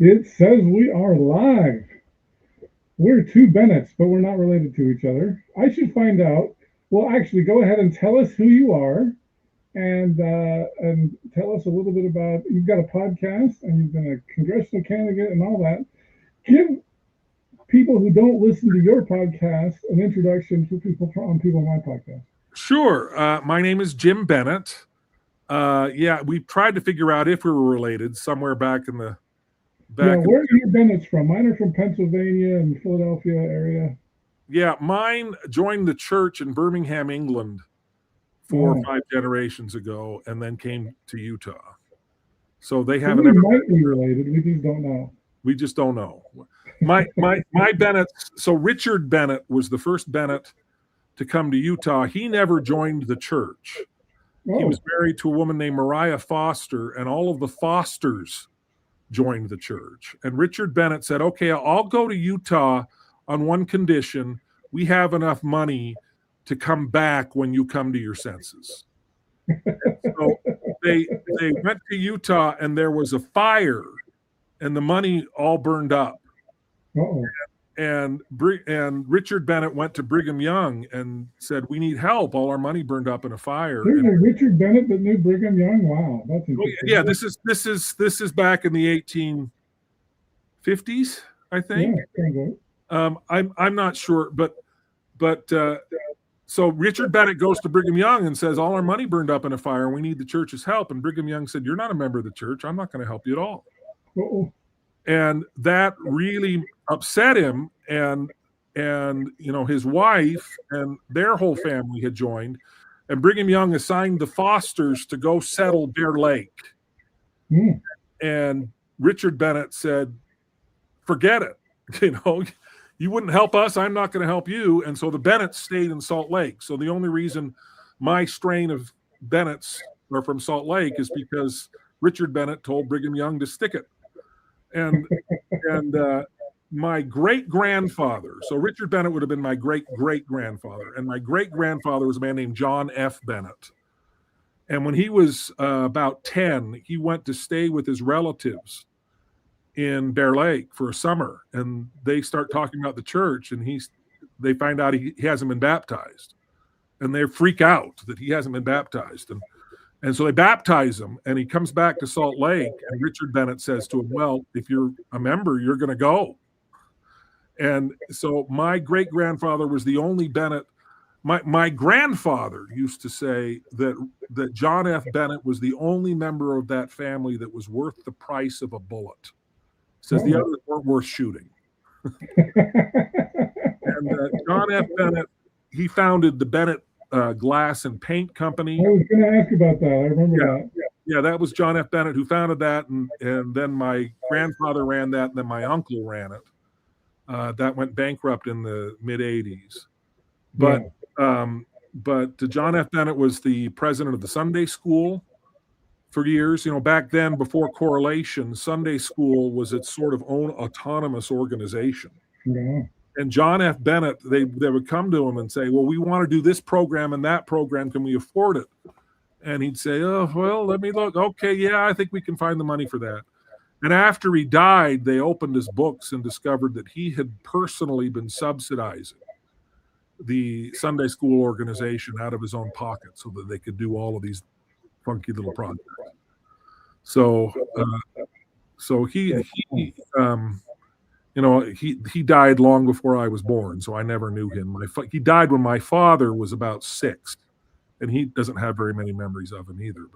It says we are live. We're two Bennetts, but we're not related to each other. I should find out. Well, actually, go ahead and tell us who you are, and tell us a little bit about. You've got a podcast, and you've been a congressional candidate, and all that. Give people who don't listen to your podcast an introduction to people on my podcast. Sure. My name is Jim Bennett. We tried to figure out if we were related somewhere back in the Yeah, where are your Bennett's from? Mine are from Pennsylvania and Philadelphia area. Yeah, mine joined the church in Birmingham, England, 4 or 5 generations ago, and then came to Utah. So they haven't ever might be related. We just don't know. We just don't know. My Bennett. So Richard Bennett was the first Bennett to come to Utah. He never joined the church. Oh. He was married to a woman named Mariah Foster, and all of the Fosters joined the church. And Richard Bennett said, okay, I'll go to Utah on one condition. We have enough money to come back when you come to your senses. So they went to Utah, and there was a fire, and the money all burned up. Uh-oh. And Richard Bennett went to Brigham Young and said, we need help. All our money burned up in a fire. There's a Richard Bennett that knew Brigham Young? Wow, that's interesting. Yeah, this is back in the 1850s, I think. Yeah, I'm not sure, but so Richard Bennett goes to Brigham Young and says, all our money burned up in a fire, and we need the church's help. And Brigham Young said, you're not a member of the church. I'm not going to help you at all. Uh-oh. And that really upset him, and his wife and their whole family had joined, and Brigham Young assigned the Fosters to go settle Bear Lake. Mm. And Richard Bennett said, forget it. You wouldn't help us, I'm not going to help you. And so the Bennetts stayed in Salt Lake. So the only reason my strain of Bennetts are from Salt Lake is because Richard Bennett told Brigham Young to stick it. And my great-grandfather, so Richard Bennett would have been my great-great-grandfather, and my great-grandfather was a man named John F. Bennett. And when he was about 10, he went to stay with his relatives in Bear Lake for a summer, and they start talking about the church, and they find out he hasn't been baptized, and they freak out that he hasn't been baptized. And so they baptize him, and he comes back to Salt Lake, and Richard Bennett says to him, well, if you're a member, you're going to go. And so my great-grandfather was the only Bennett. My grandfather used to say that John F. Bennett was the only member of that family that was worth the price of a bullet. Says the others weren't worth shooting. And John F. Bennett, he founded the Bennett Glass and Paint Company. I was going to ask about that. I remember that. Yeah, that was John F. Bennett who founded that, and then my grandfather ran that, and then my uncle ran it. That went bankrupt in the mid-'80s. But John F. Bennett was the president of the Sunday School for years. Back then, before correlation, Sunday School was its sort of own autonomous organization. Yeah. And John F. Bennett, they would come to him and say, well, we want to do this program and that program. Can we afford it? And he'd say, oh, well, let me look. Okay, yeah, I think we can find the money for that. And after he died, they opened his books and discovered that he had personally been subsidizing the Sunday school organization out of his own pocket so that they could do all of these funky little projects. So he died long before I was born, so I never knew him. He died when my father was about 6, and he doesn't have very many memories of him either.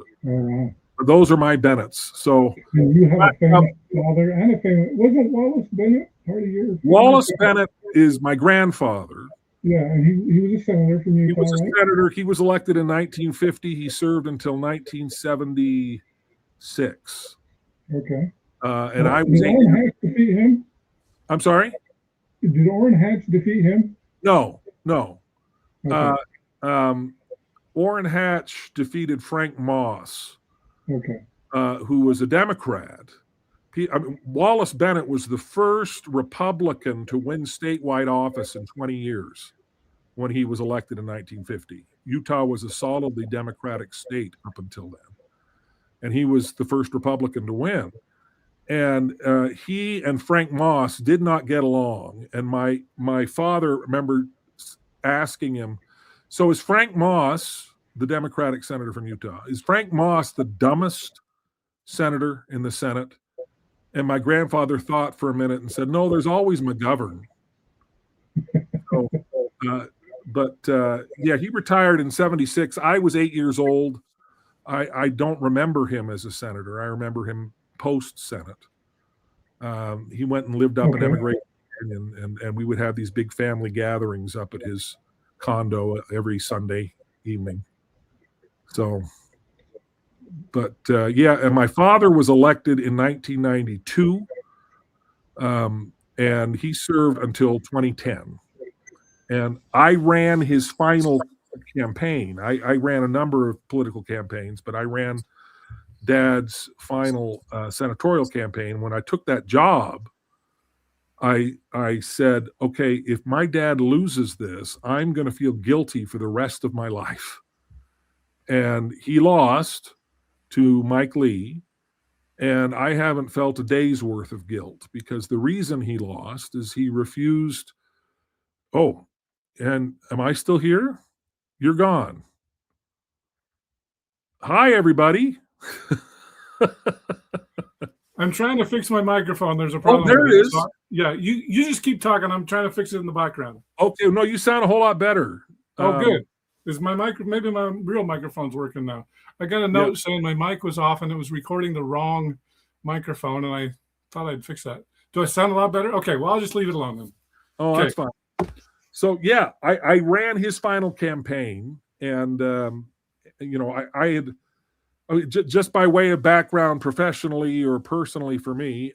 But those are my Bennetts. So you have a famous father and a famous. Wasn't Wallace Bennett part of your? Wallace Bennett is my grandfather. Yeah, and he was a senator from Utah. He was a senator. He was elected in 1950. He served until 1976. Okay. And I was. Did Orrin Hatch defeat him? I'm sorry? Did Orrin Hatch defeat him? No. Okay. Orrin Hatch defeated Frank Moss, okay, who was a Democrat. Wallace Bennett was the first Republican to win statewide office in 20 years when he was elected in 1950. Utah was a solidly Democratic state up until then. And he was the first Republican to win. And he and Frank Moss did not get along. And my father remembered asking him, so is Frank Moss, the Democratic senator from Utah, is Frank Moss the dumbest senator in the Senate? And my grandfather thought for a minute and said, no, there's always McGovern. So, yeah, he retired in 1976. I was 8 years old. I don't remember him as a senator. I remember him post-Senate. He went and lived up in Emigrate, and we would have these big family gatherings up at his condo every Sunday evening. So, but yeah, and my father was elected in 1992, and he served until 2010. And I ran his final campaign. I ran a number of political campaigns, but I ran Dad's final senatorial campaign. When I took that job, I said, okay, if my dad loses this, I'm going to feel guilty for the rest of my life. And he lost to Mike Lee, and I haven't felt a day's worth of guilt, because the reason he lost is he refused. Oh, and am I still here? You're gone. Hi, everybody. I'm trying to fix my microphone. There's a problem. Oh, there it is. Yeah, you just keep talking. I'm trying to fix it in the background. Okay, no, you sound a whole lot better. Oh, good. Is my maybe my real microphone's working now. I got a note saying my mic was off and it was recording the wrong microphone, and I thought I'd fix that. Do I sound a lot better? Okay, well, I'll just leave it alone then. Oh, okay. That's fine. So yeah, I ran his final campaign, and I had, just by way of background, professionally or personally for me,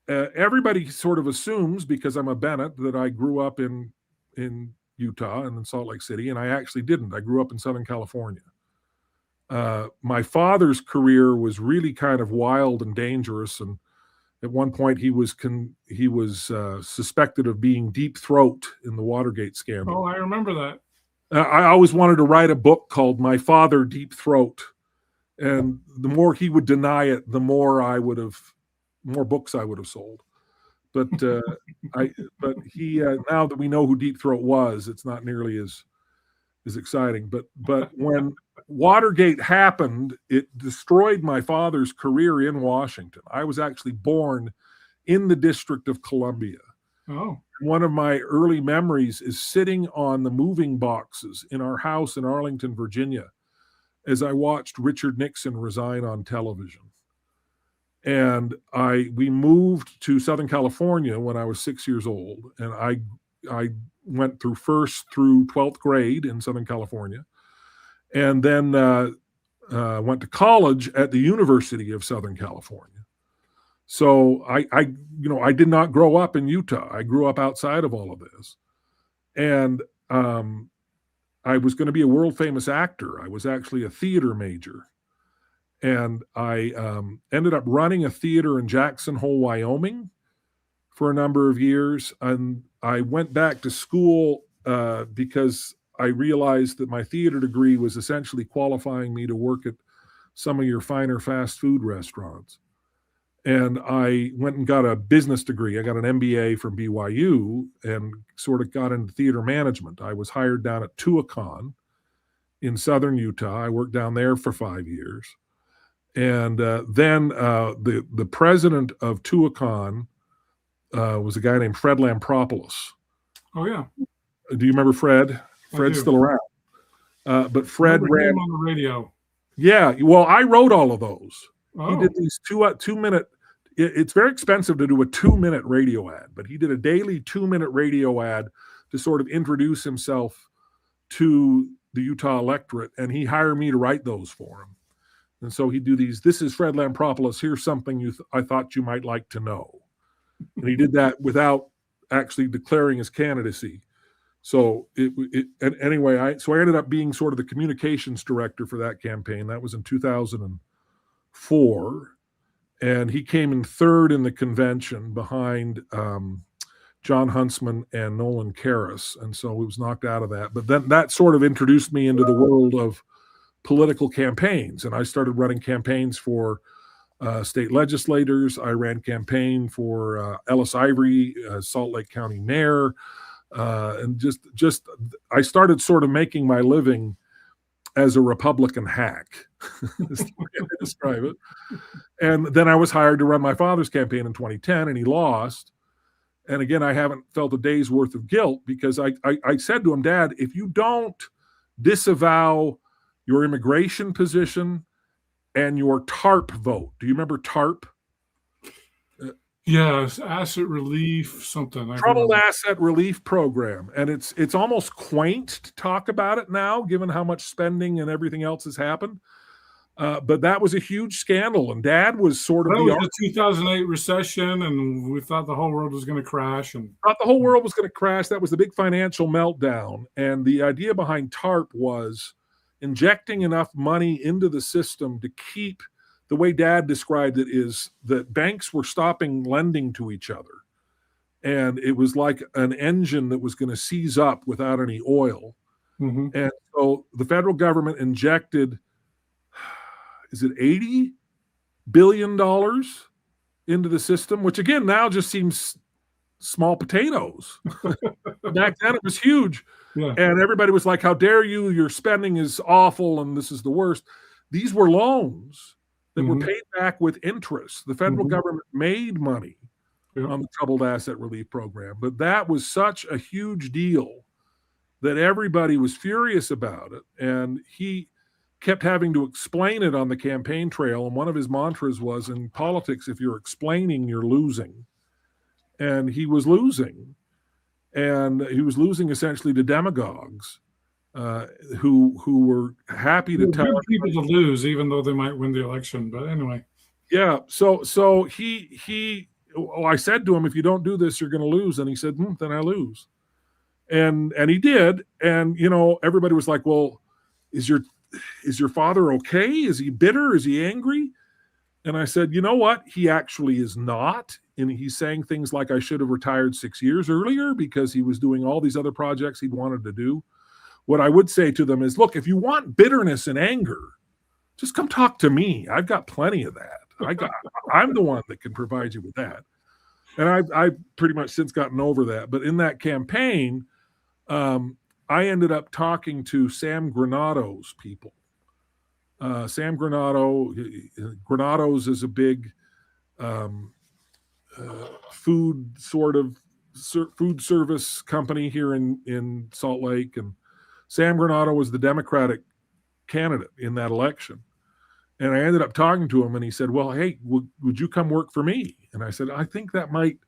everybody sort of assumes, because I'm a Bennett, that I grew up in Utah and in Salt Lake City, and I actually didn't. I grew up in Southern California. My father's career was really kind of wild and dangerous, and at one point he was suspected of being deep throat in the Watergate scandal. Oh, I remember that. I always wanted to write a book called My Father Deep Throat, and the more he would deny it, the more books I would have sold. But he now that we know who Deep Throat was, it's not nearly as exciting. But when Watergate happened, it destroyed my father's career in Washington. I was actually born in the District of Columbia. Oh. One of my early memories is sitting on the moving boxes in our house in Arlington, Virginia, as I watched Richard Nixon resign on television. And we moved to Southern California when I was 6 years old, and I went through 1st through 12th grade in Southern California, and then went to college at the University of Southern California. So I did not grow up in Utah. I grew up outside of all of this, and I was going to be a world famous actor. I was actually a theater major. And I ended up running a theater in Jackson Hole, Wyoming for a number of years. And I went back to school because I realized that my theater degree was essentially qualifying me to work at some of your finer fast food restaurants. And I went and got a business degree. I got an MBA from BYU and sort of got into theater management. I was hired down at Tuacahn in southern Utah. I worked down there for 5 years. And then the president of Tuacahn was a guy named Fred Lampropoulos. Oh, yeah. Do you remember Fred? Fred's still around. But Fred ran on the radio. Yeah. Well, I wrote all of those. Oh. He did these 2-minute. It's very expensive to do a 2-minute radio ad, but he did a daily 2-minute radio ad to sort of introduce himself to the Utah electorate, and he hired me to write those for him. And so he'd do these. This is Fred Lampropoulos. Here's something I thought you might like to know. And he did that without actually declaring his candidacy. So anyway, I ended up being sort of the communications director for that campaign. That was in 2004. And he came in 3rd in the convention behind John Huntsman and Nolan Karras. And so he was knocked out of that. But then that sort of introduced me into the world of political campaigns. And I started running campaigns for state legislators. I ran campaign for Ellis Ivory, Salt Lake County mayor, and just I started sort of making my living as a Republican hack, is the way I describe it. And then I was hired to run my father's campaign in 2010, and he lost. And again, I haven't felt a day's worth of guilt because I said to him, Dad, if you don't disavow your immigration position and your TARP vote. Do you remember TARP? Yes, asset relief, something. Troubled Asset Relief Program. And it's almost quaint to talk about it now, given how much spending and everything else has happened. But that was a huge scandal. And Dad was sort of the 2008 recession, and we thought the whole world was going to crash. And thought the whole world was going to crash. That was the big financial meltdown. And the idea behind TARP was injecting enough money into the system to keep, the way Dad described it is that banks were stopping lending to each other. And it was like an engine that was going to seize up without any oil. Mm-hmm. And so the federal government injected, is it $80 billion into the system, which again, now just seems small potatoes. Back then it was huge. Yeah. And everybody was like, how dare you? Your spending is awful and this is the worst. These were loans that were paid back with interest. The federal government made money on the Troubled Asset Relief Program, but that was such a huge deal that everybody was furious about it. And he kept having to explain it on the campaign trail. And one of his mantras was, in politics, if you're explaining, you're losing. And he was losing. And he was losing essentially to demagogues who were happy to tell people to lose, even though they might win the election. But anyway. Yeah. So I said to him, if you don't do this, you're going to lose. And he said, then I lose. And he did. And, everybody was like, well, is your father okay? Is he bitter? Is he angry? And I said, you know what? He actually is not. And he's saying things like, I should have retired 6 years earlier because he was doing all these other projects he'd wanted to do. What I would say to them is, look, if you want bitterness and anger, just come talk to me. I've got plenty of that. I'm the one that can provide you with that. And I've pretty much since gotten over that. But in that campaign, I ended up talking to Sam Granado's people. Sam Granado's is a big food service company here in Salt Lake, and Sam Granado was the Democratic candidate in that election. And I ended up talking to him, and he said, "Well, hey, would you come work for me?" And I said, "I think that might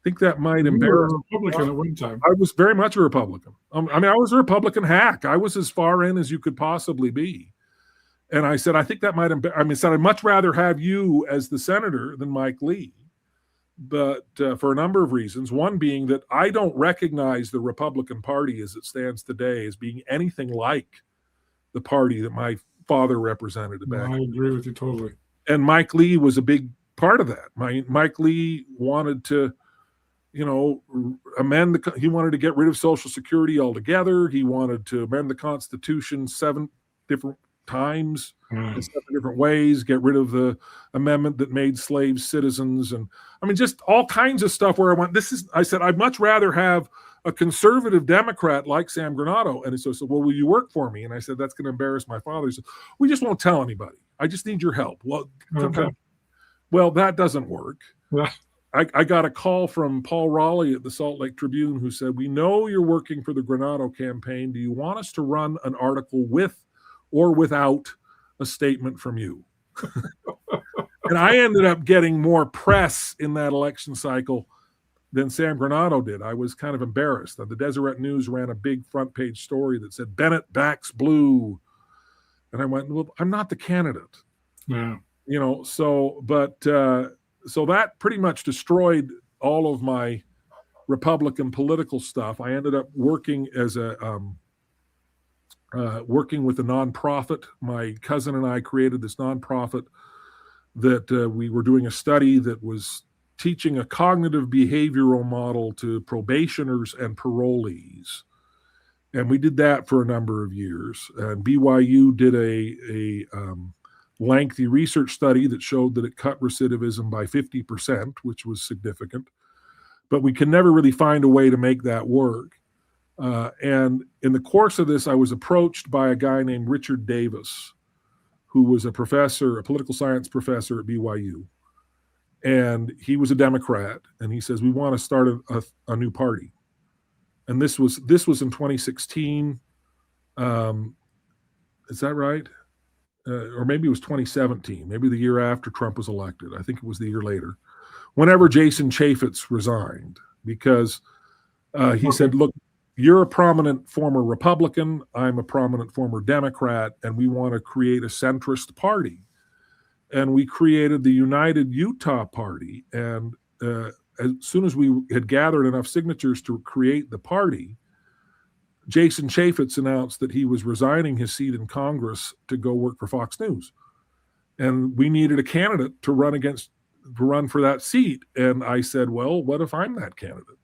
embarrass." You were a Republican at one time. I was very much a Republican. I was a Republican hack. I was as far in as you could possibly be. And I said, I think that might embarrass. I'd much rather have you as the senator than Mike Lee. But for a number of reasons, one being that I don't recognize the Republican Party as it stands today as being anything like the party that my father represented back. I agree with you totally. And Mike Lee was a big part of that. Mike Lee wanted to, amend he wanted to get rid of Social Security altogether. He wanted to amend the Constitution 7 different times in 7 different ways, get rid of the amendment that made slaves citizens. And just all kinds of stuff where I said, I'd much rather have a conservative Democrat like Sam Granado. And he said, well, will you work for me? And I said, that's going to embarrass my father. He said, we just won't tell anybody. I just need your help. Well, well, that doesn't work. Yeah. I got a call from Paul Raleigh at the Salt Lake Tribune who said, we know you're working for the Granado campaign. Do you want us to run an article with or without a statement from you? And I ended up getting more press in that election cycle than Sam Granado did. I was kind of embarrassed. The Deseret News ran a big front page story that said, Bennett backs blue. And I went, well, I'm not the candidate. Yeah. So that pretty much destroyed all of my Republican political stuff. I ended up working as working with a nonprofit. My cousin and I created this nonprofit that we were doing a study that was teaching a cognitive behavioral model to probationers and parolees. And we did that for a number of years. And BYU did lengthy research study that showed that it cut recidivism by 50%, which was significant. But we can never really find a way to make that work. And in the course of this, I was approached by a guy named Richard Davis, who was a professor, a political science professor at BYU. And he was a Democrat. And he says, we want to start a new party. And this was in 2016. Is that right? Or maybe it was 2017, maybe the year after Trump was elected. I think it was the year later. Whenever Jason Chaffetz resigned, because he said, look, you're a prominent former Republican, I'm a prominent former Democrat, and we want to create a centrist party. And we created the United Utah Party. And as soon as we had gathered enough signatures to create the party, Jason Chaffetz announced that he was resigning his seat in Congress to go work for Fox News. And we needed a candidate to run for that seat. And I said, well, what if I'm that candidate?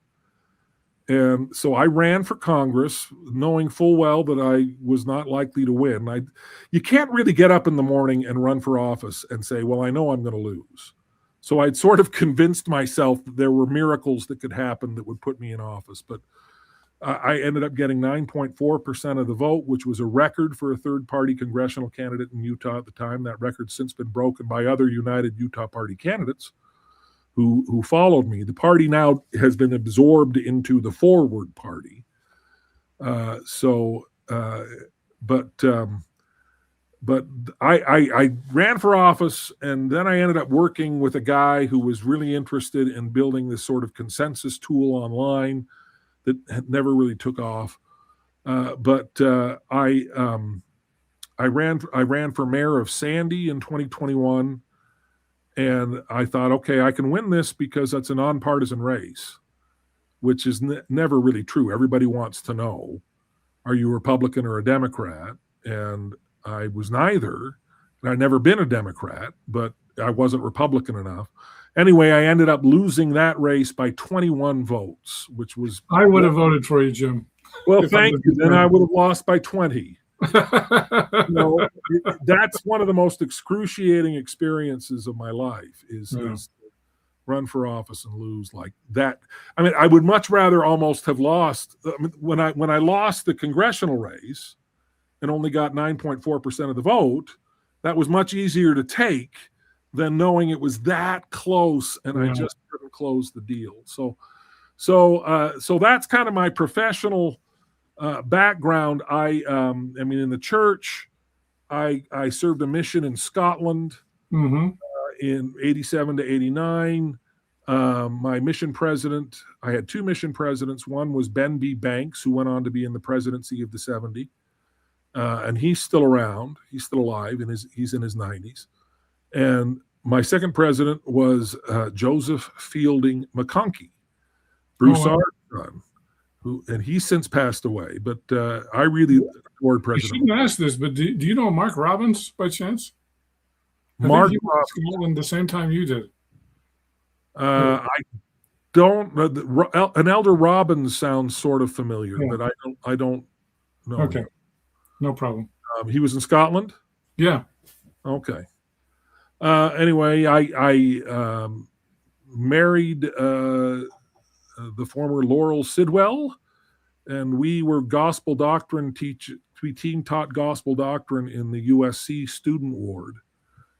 And so I ran for Congress, knowing full well that I was not likely to win. You can't really get up in the morning and run for office and say, well, I know I'm going to lose. So I'd sort of convinced myself that there were miracles that could happen that would put me in office. But I ended up getting 9.4% of the vote, which was a record for a third-party congressional candidate in Utah at the time. That record's since been broken by other United Utah Party candidates who followed me. The party now has been absorbed into the Forward Party. But I ran for office, and then I ended up working with a guy who was really interested in building this sort of consensus tool online that had never really took off. I ran for mayor of Sandy in 2021. And I thought, okay, I can win this because that's a nonpartisan race, which is never really true. Everybody wants to know, are you a Republican or a Democrat? And I was neither. And I'd never been a Democrat, but I wasn't Republican enough. Anyway, I ended up losing that race by 21 votes, which was... I would have voted for you, Jim. Well, thank you. Then I would have lost by 20. That's one of the most excruciating experiences of my life is run for office and lose like that. I mean, I would much rather almost have lost. When I lost the congressional race and only got 9.4% of the vote, that was much easier to take than knowing it was that close and I just couldn't close the deal. So that's kind of my professional background. I mean, in the church, I served a mission in Scotland in 87 to 89. My mission president, I had two mission presidents. One was Ben B. Banks, who went on to be in the presidency of the 70. And he's still around. He's still alive, and he's in his 90s. And my second president was Joseph Fielding McConkie, Bruce R's son. And he's since passed away, but I really adored President. You shouldn't ask this, but do you know Mark Robbins by chance? Mark Robbins, the same time you did. I don't. An Elder Robbins sounds sort of familiar, but I don't know. Okay, no problem. He was in Scotland. Yeah. Okay. Anyway, I married the former Laurel Sidwell, and we were gospel doctrine we taught gospel doctrine in the USC student ward,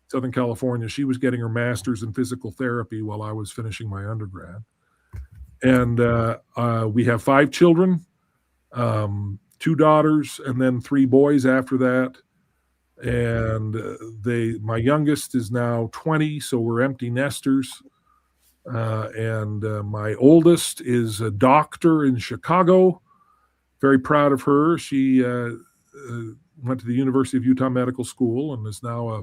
Southern California. She was getting her master's in physical therapy while I was finishing my undergrad. And we have 5 children, 2 daughters, and then 3 boys after that. And my youngest is now 20, so we're empty nesters. And my oldest is a doctor in Chicago. Very proud of her. She went to the University of Utah Medical School and is now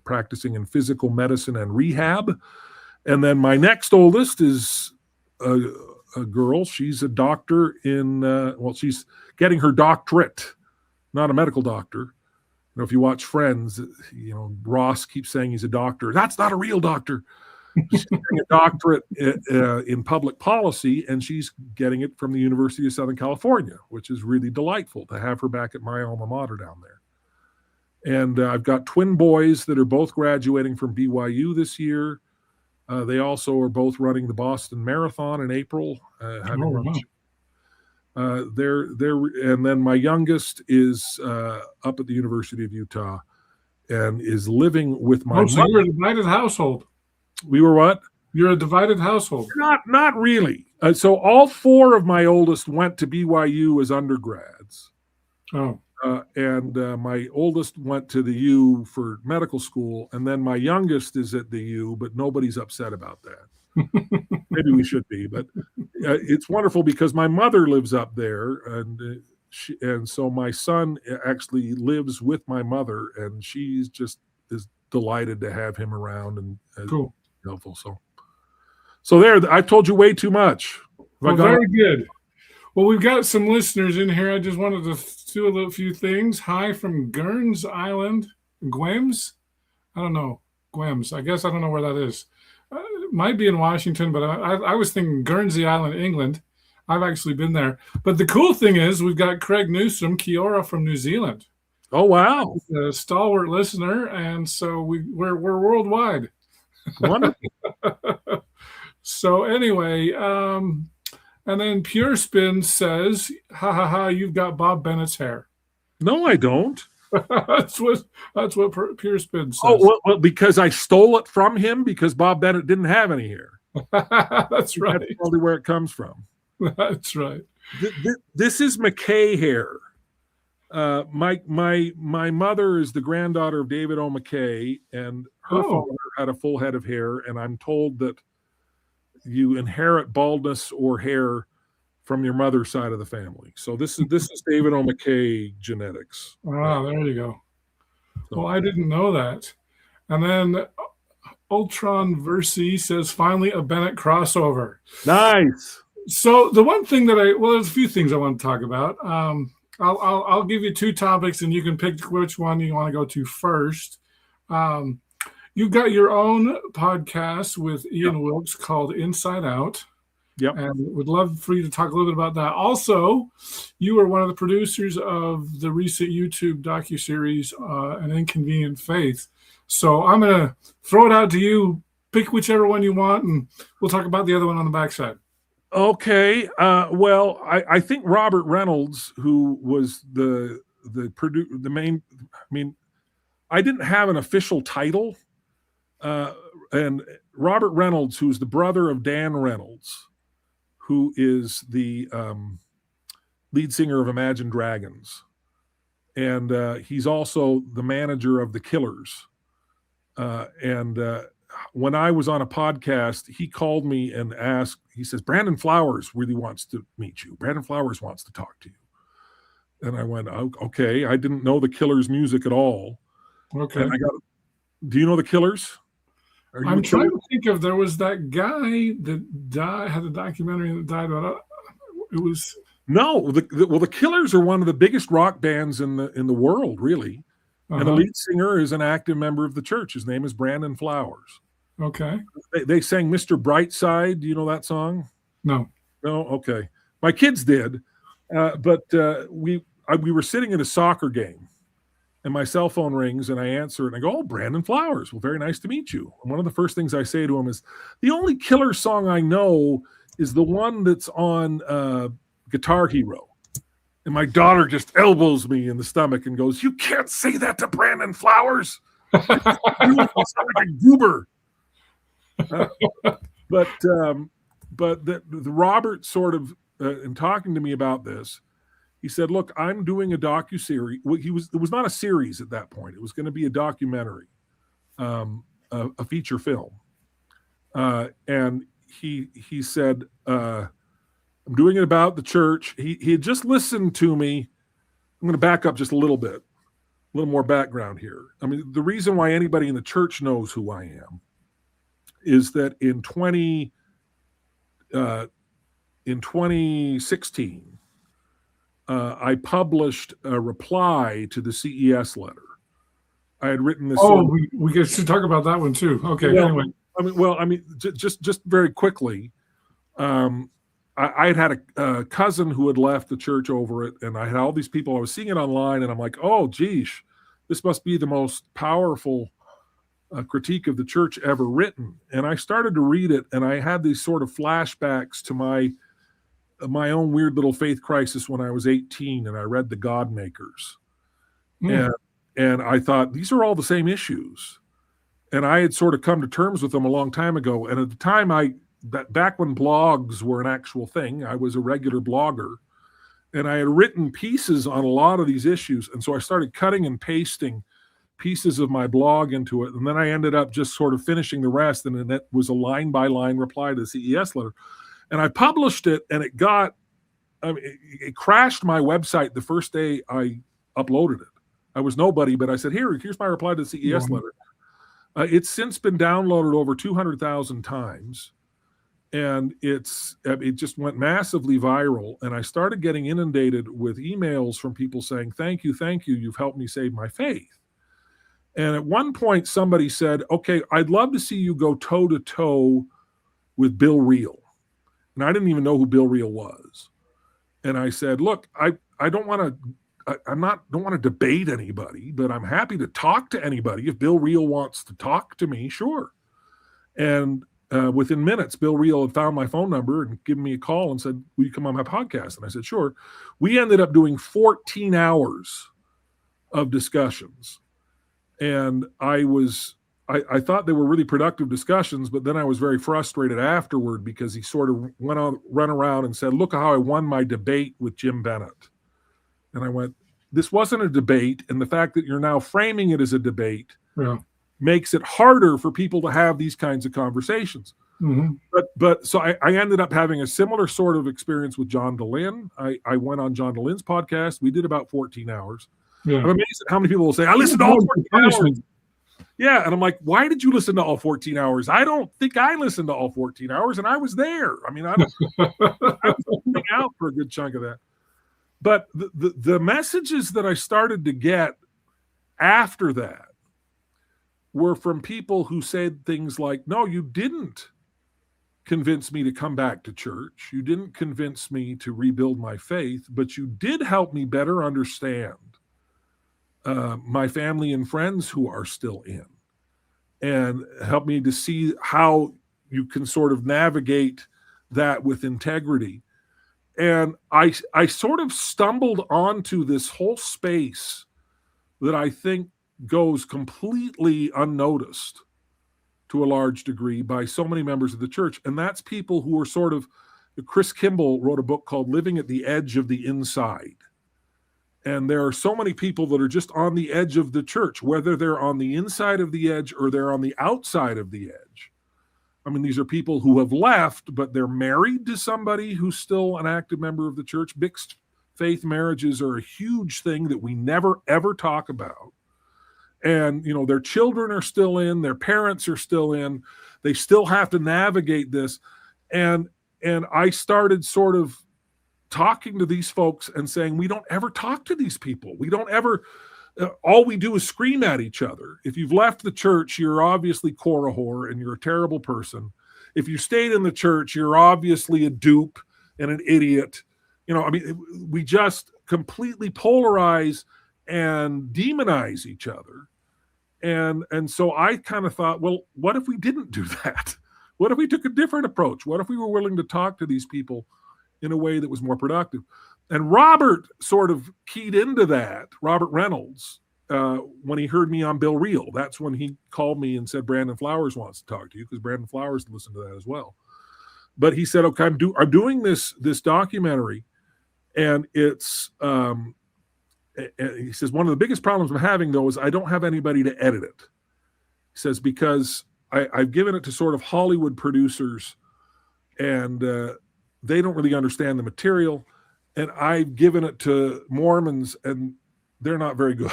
practicing in physical medicine and rehab. And then my next oldest is a girl. She's a doctor in, she's getting her doctorate, not a medical doctor. If you watch Friends, Ross keeps saying he's a doctor. That's not a real doctor. She's getting a doctorate in public policy, and she's getting it from the University of Southern California, which is really delightful to have her back at my alma mater down there. And I've got twin boys that are both graduating from BYU this year. They also are both running the Boston Marathon in April. Wow. And then my youngest is up at the University of Utah and is living with my so mother. you're a divided household. We were what? You're a divided household. Not really. So all four of my oldest went to BYU as undergrads. Oh. And my oldest went to the U for medical school, and then my youngest is at the U, but nobody's upset about that. Maybe we should be, but it's wonderful because my mother lives up there, and so my son actually lives with my mother, and she's just is delighted to have him around and cool, helpful. So there, I told you way too much. Well, very good. Well, we've got some listeners in here. I just wanted to do a few things. Hi from Guerns Island, Guems. I don't know. Guems. I guess I don't know where that is. It might be in Washington, but I was thinking Guernsey Island, England. I've actually been there. But the cool thing is we've got Craig Newsom, Kiora from New Zealand. Oh, wow. He's a stalwart listener, and so we're worldwide. Wonderful. So anyway, and then Pure Spin says, "Ha ha ha! You've got Bob Bennett's hair." No, I don't. that's what Pure Spin says. Oh, well, because I stole it from him because Bob Bennett didn't have any hair. That's right. That's probably where it comes from. That's right. This is McKay hair. My mother is the granddaughter of David O. McKay, and her father had a full head of hair, and I'm told that you inherit baldness or hair from your mother's side of the family. So this is David O. McKay genetics. Ah, there you go. So, well, I didn't know that. And then Ultron Versi says, finally a Bennett crossover. Nice. So the one thing that there's a few things I want to talk about. I'll give you two topics and you can pick which one you want to go to first. You've got your own podcast with Ian Wilkes called Inside Out. Yep. And would love for you to talk a little bit about that. Also, you are one of the producers of the recent YouTube docuseries, An Inconvenient Faith. So I'm going to throw it out to you. Pick whichever one you want, and we'll talk about the other one on the backside. Okay. Well, I think Robert Reynolds, who was the main, I mean, I didn't have an official title. And Robert Reynolds, who's the brother of Dan Reynolds, who is the lead singer of Imagine Dragons. And he's also the manager of the Killers. When I was on a podcast, he called me and asked, he says, Brandon Flowers really wants to meet you. Brandon Flowers wants to talk to you. And I went, okay. I didn't know the Killers music at all. Okay. And do you know the Killers? I'm trying to think of, there was that guy that died, had a documentary that died about it. Was no, the Killers are one of the biggest rock bands in the world, really. And the lead singer is an active member of the church. His name is Brandon Flowers. Okay. They sang Mr. Brightside. Do you know that song? No. No? Okay. My kids did. But we were sitting at a soccer game, and my cell phone rings, and I answer it, and I go, oh, Brandon Flowers. Well, very nice to meet you. And one of the first things I say to him is, the only Killer song I know is the one that's on Guitar Hero. And my daughter just elbows me in the stomach and goes, you can't say that to Brandon Flowers. You sound like a goober. But the Robert sort of, in talking to me about this, he said, look, I'm doing a docuseries. Well, it was not a series at that point. It was going to be a documentary, a feature film. And he said, I'm doing it about the church. He had just listened to me. I'm going to back up just a little bit, a little more background here. I mean, the reason why anybody in the church knows who I am is that in 2016, I published a reply to the CES letter. I had written this. Oh, we get to talk about that one too. Okay. Well, anyway, just very quickly. I had a cousin who had left the church over it, and I had all these people. I was seeing it online, and I'm like, oh, geez, this must be the most powerful critique of the church ever written. And I started to read it, and I had these sort of flashbacks to my own weird little faith crisis when I was 18, and I read The God Makers. And I thought, these are all the same issues. And I had sort of come to terms with them a long time ago. And at the time, back when blogs were an actual thing, I was a regular blogger. And I had written pieces on a lot of these issues. And so I started cutting and pasting pieces of my blog into it. And then I ended up just sort of finishing the rest. And then it was a line-by-line reply to the CES letter. And I published it, and it crashed my website the first day I uploaded it. I was nobody, but I said, here's my reply to the CES letter. It's since been downloaded over 200,000 times, and it just went massively viral. And I started getting inundated with emails from people saying, thank you, you've helped me save my faith. And at one point, somebody said, okay, I'd love to see you go toe-to-toe with Bill Reel. And I didn't even know who Bill Reel was. And I said, look, I don't want to debate anybody, but I'm happy to talk to anybody. If Bill Reel wants to talk to me, sure. And within minutes, Bill Reel had found my phone number and given me a call and said, will you come on my podcast? And I said, sure. We ended up doing 14 hours of discussions. And I thought they were really productive discussions, but then I was very frustrated afterward because he sort of run around and said, look how I won my debate with Jim Bennett. And I went, this wasn't a debate. And the fact that you're now framing it as a debate makes it harder for people to have these kinds of conversations. Mm-hmm. But so I ended up having a similar sort of experience with John DeLynn. I went on John DeLynn's podcast. We did about 14 hours. Yeah. I'm amazed at how many people will say, I listened to all 14 hours. Yeah. And I'm like, why did you listen to all 14 hours? I don't think I listened to all 14 hours, and I was there. I mean, I was out for a good chunk of that. But the messages that I started to get after that were from people who said things like, no, you didn't convince me to come back to church. You didn't convince me to rebuild my faith, but you did help me better understand my family and friends who are still in, and help me to see how you can sort of navigate that with integrity. And I sort of stumbled onto this whole space that I think goes completely unnoticed to a large degree by so many members of the church. And that's people who are sort of, Chris Kimball wrote a book called Living at the Edge of the Inside. And there are so many people that are just on the edge of the church, whether they're on the inside of the edge or they're on the outside of the edge. I mean, these are people who have left, but they're married to somebody who's still an active member of the church. Mixed faith marriages are a huge thing that we never, ever talk about. And, you know, their children are still in, their parents are still in, they still have to navigate this. And I started sort of talking to these folks and saying, we don't ever talk to these people. We don't ever, all we do is scream at each other. If you've left the church, you're obviously Korihor and you're a terrible person. If you stayed in the church, you're obviously a dupe and an idiot. You know, I mean, we just completely polarize and demonize each other. And so I kind of thought, well, what if we didn't do that? What if we took a different approach? What if we were willing to talk to these people in a way that was more productive? And Robert sort of keyed into that, Robert Reynolds, when he heard me on Bill Reel. That's when he called me and said, Brandon Flowers wants to talk to you, because Brandon Flowers listened to that as well. But he said, okay, I'm doing this documentary, and it's, and he says, one of the biggest problems I'm having, though, is I don't have anybody to edit it. He says, because I've given it to sort of Hollywood producers, and they don't really understand the material. And I've given it to Mormons, and they're not very good.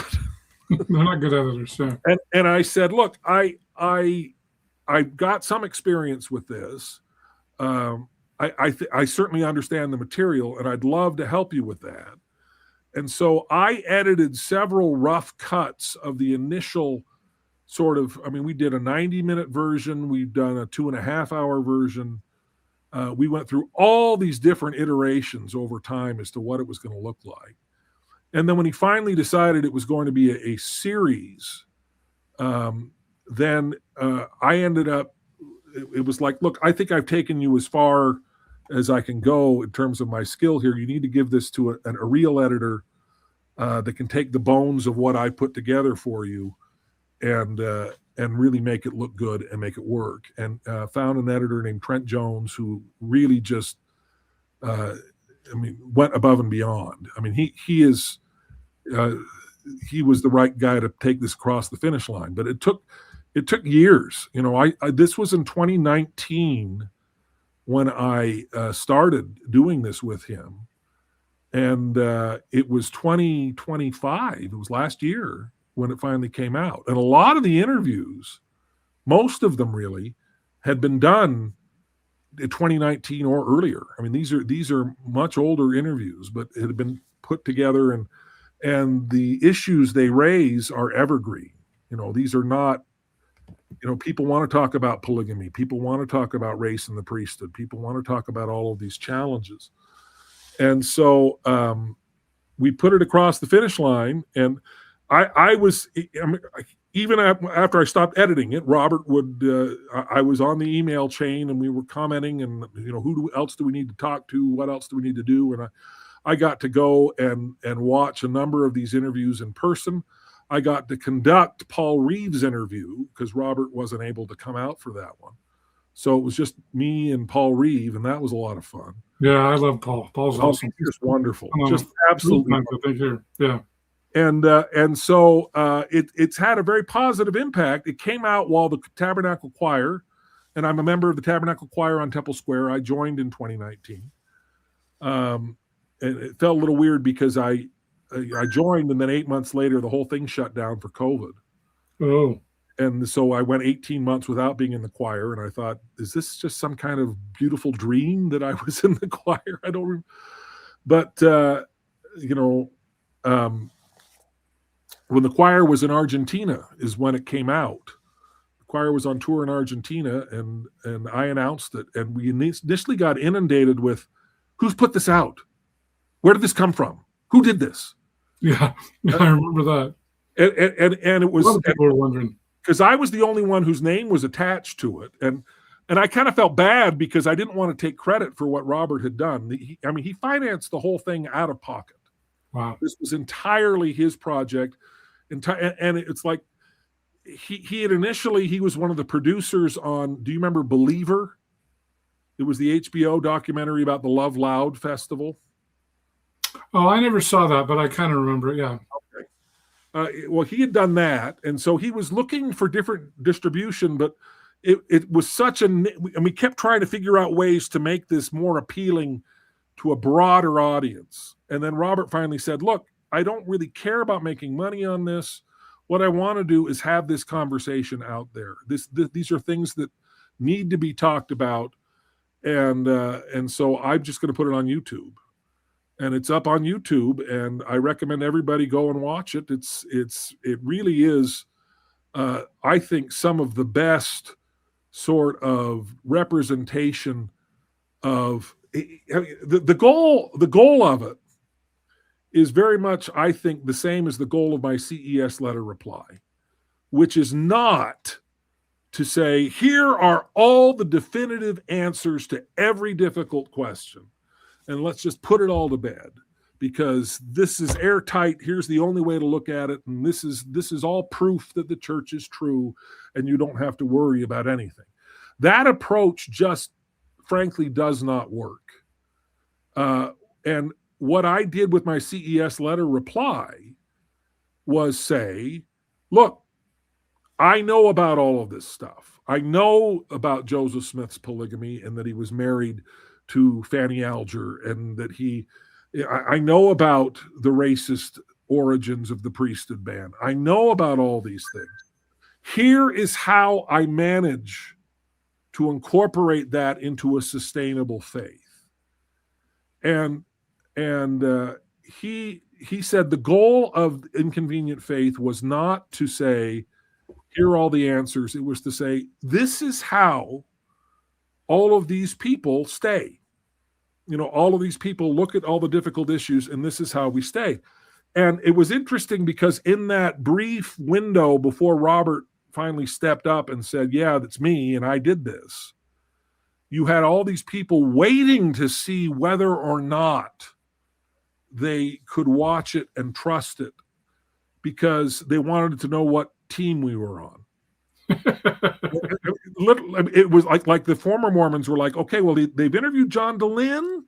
They're not good editors. Yeah. And I said, look, I've got some experience with this. I certainly understand the material, and I'd love to help you with that. And so I edited several rough cuts of the initial sort of, I mean, we did a 90-minute version. We've done a 2.5-hour version. We went through all these different iterations over time as to what it was going to look like. And then when he finally decided it was going to be a series, then I ended up, it was like, look, I think I've taken you as far as I can go in terms of my skill here. You need to give this to a real editor that can take the bones of what I put together for you and really make it look good and make it work. And found an editor named Trent Jones who really just, went above and beyond. I mean, he was the right guy to take this across the finish line. But it took years. I this was in 2019 when I started doing this with him, and it was 2025. It was last year when it finally came out. And a lot of the interviews, most of them really, had been done in 2019 or earlier. I mean, these are much older interviews, but it had been put together, and the issues they raise are evergreen. These are not, people want to talk about polygamy. People want to talk about race in the priesthood. People want to talk about all of these challenges. And so we put it across the finish line, and even after I stopped editing it, Robert I was on the email chain, and we were commenting, and who else do we need to talk to? What else do we need to do? And I got to go and watch a number of these interviews in person. I got to conduct Paul Reeves' interview because Robert wasn't able to come out for that one. So it was just me and Paul Reeve, and that was a lot of fun. Yeah, I love Paul. Paul's awesome. Just wonderful. Just absolutely wonderful. Yeah. And so it's had a very positive impact. It came out while the Tabernacle Choir, and I'm a member of the Tabernacle Choir on Temple Square. I joined in 2019. And it felt a little weird because I joined, and then 8 months later, the whole thing shut down for COVID. Oh. And so I went 18 months without being in the choir, and I thought, is this just some kind of beautiful dream that I was in the choir? I don't remember. But, when the choir was in Argentina is when it came out. The choir was on tour in Argentina, and I announced it, and we initially got inundated with, who's put this out? Where did this come from? Who did this? Yeah, I remember that. And it was, a lot of people were wondering, because I was the only one whose name was attached to it, and I kind of felt bad because I didn't want to take credit for what Robert had done. He financed the whole thing out of pocket. Wow, this was entirely his project, and it's like he was one of the producers on. Do you remember Believer? It was the HBO documentary about the Love Loud festival. Oh, I never saw that, but I kind of remember it. Yeah. Okay. Well, he had done that, and so he was looking for different distribution, but it was such and we kept trying to figure out ways to make this more appealing to a broader audience. And then Robert finally said, look, I don't really care about making money on this. What I want to do is have this conversation out there. These are things that need to be talked about, and so I'm just going to put it on YouTube. And it's up on YouTube, and I recommend everybody go and watch it. It really is, I think, some of the best sort of representation of the goal of it is very much, I think, the same as the goal of my CES letter reply, which is not to say, here are all the definitive answers to every difficult question, and let's just put it all to bed because this is airtight. Here's the only way to look at it, and this is all proof that the church is true, and you don't have to worry about anything. That approach just, frankly, does not work. And what I did with my CES letter reply was say, look, I know about all of this stuff. I know about Joseph Smith's polygamy and that he was married to Fanny Alger, and that I know about the racist origins of the priesthood ban. I know about all these things. Here is how I manage to incorporate that into a sustainable faith. And he said the goal of Inconvenient Faith was not to say, here are all the answers. It was to say, this is how all of these people stay. All of these people look at all the difficult issues, and this is how we stay. And it was interesting because in that brief window before Robert finally stepped up and said, yeah, that's me, and I did this, you had all these people waiting to see whether or not they could watch it and trust it, because they wanted to know what team we were on. It was like the former Mormons were like, okay, well, they've interviewed John DeLynn,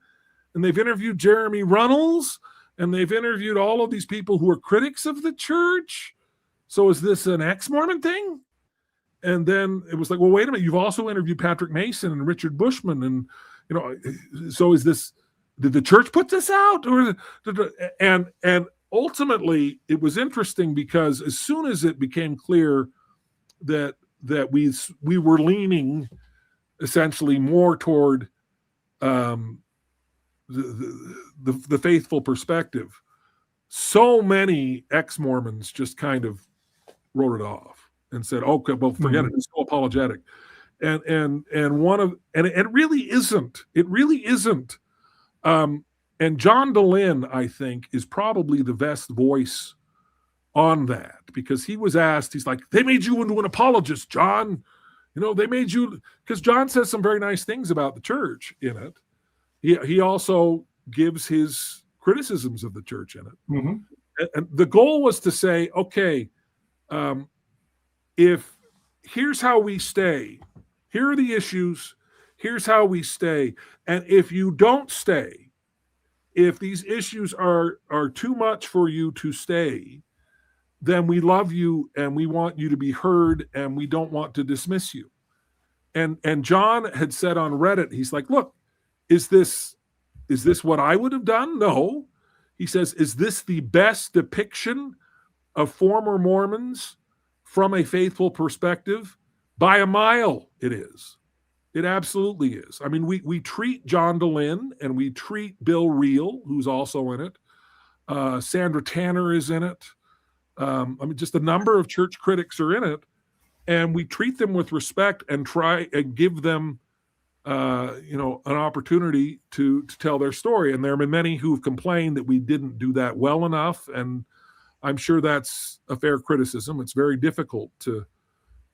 and they've interviewed Jeremy Runnels, and they've interviewed all of these people who are critics of the church. So is this an ex-Mormon thing? And then it was like, well, wait a minute, you've also interviewed Patrick Mason and Richard Bushman, and so is this? Did the church put this out, or and ultimately it was interesting because as soon as it became clear that we were leaning essentially more toward the faithful perspective, so many ex-Mormons just kind of wrote it off and said, okay, well, forget it. It's so apologetic. And it really isn't. It really isn't. And John DeLynn, I think, is probably the best voice on that, because he was asked, he's like, they made you into an apologist, John. They made you, because John says some very nice things about the church in it. He also gives his criticisms of the church in it. Mm-hmm. And the goal was to say, okay, if here's how we stay, here are the issues, here's how we stay. And if you don't stay, if these issues are too much for you to stay, then we love you and we want you to be heard and we don't want to dismiss you. And John had said on Reddit, he's like, look, is this what I would have done? No. He says, is this the best depiction of former Mormons from a faithful perspective? By a mile, it is. It absolutely is. I mean, we treat John DeLynn and we treat Bill Reel, who's also in it. Sandra Tanner is in it. Just a number of church critics are in it, and we treat them with respect and try and give them, an opportunity to tell their story. And there have been many who've complained that we didn't do that well enough, and I'm sure that's a fair criticism. It's very difficult to,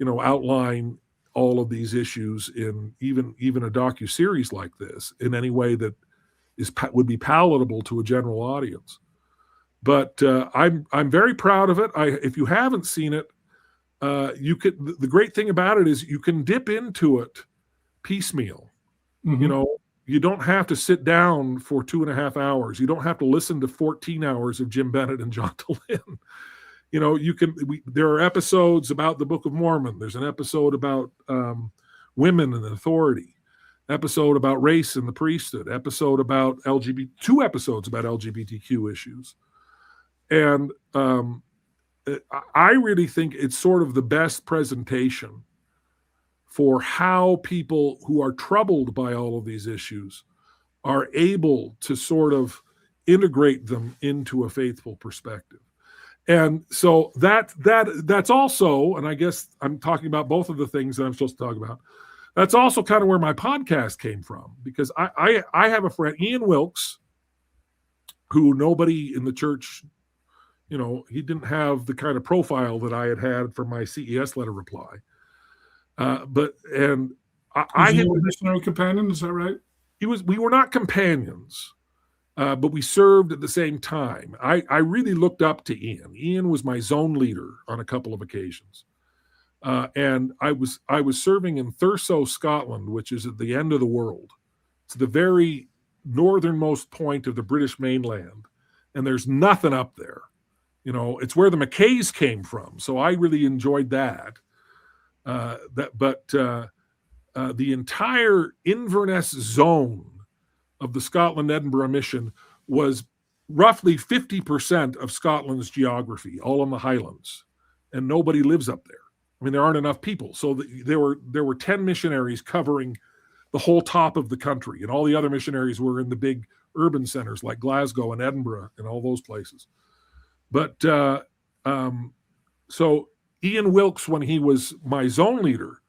outline all of these issues in even a docuseries like this in any way that would be palatable to a general audience. But I'm very proud of it. If you haven't seen it, you could. The great thing about it is you can dip into it piecemeal. Mm-hmm. You don't have to sit down for 2.5 hours. You don't have to listen to 14 hours of Jim Bennett and John DeLynn. There are episodes about the Book of Mormon. There's an episode about women and authority, episode about race and the priesthood, episode about two episodes about LGBTQ issues. And I really think it's sort of the best presentation for how people who are troubled by all of these issues are able to sort of integrate them into a faithful perspective. And so that's also, and I guess I'm talking about both of the things that I'm supposed to talk about. That's also kind of where my podcast came from, because I have a friend, Ian Wilkes, who nobody in the church, he didn't have the kind of profile that I had for my CES letter reply. I had a missionary companion. Is that right? We were not companions. But we served at the same time. I really looked up to Ian. Ian was my zone leader on a couple of occasions. And I was serving in Thurso, Scotland, which is at the end of the world. It's the very northernmost point of the British mainland. And there's nothing up there. It's where the Mackays came from. So I really enjoyed that. But the entire Inverness zone of the Scotland-Edinburgh mission was roughly 50% of Scotland's geography, all in the Highlands, and nobody lives up there. I mean, there aren't enough people. So there were 10 missionaries covering the whole top of the country, and all the other missionaries were in the big urban centers like Glasgow and Edinburgh and all those places. But so Ian Wilkes, when he was my zone leader,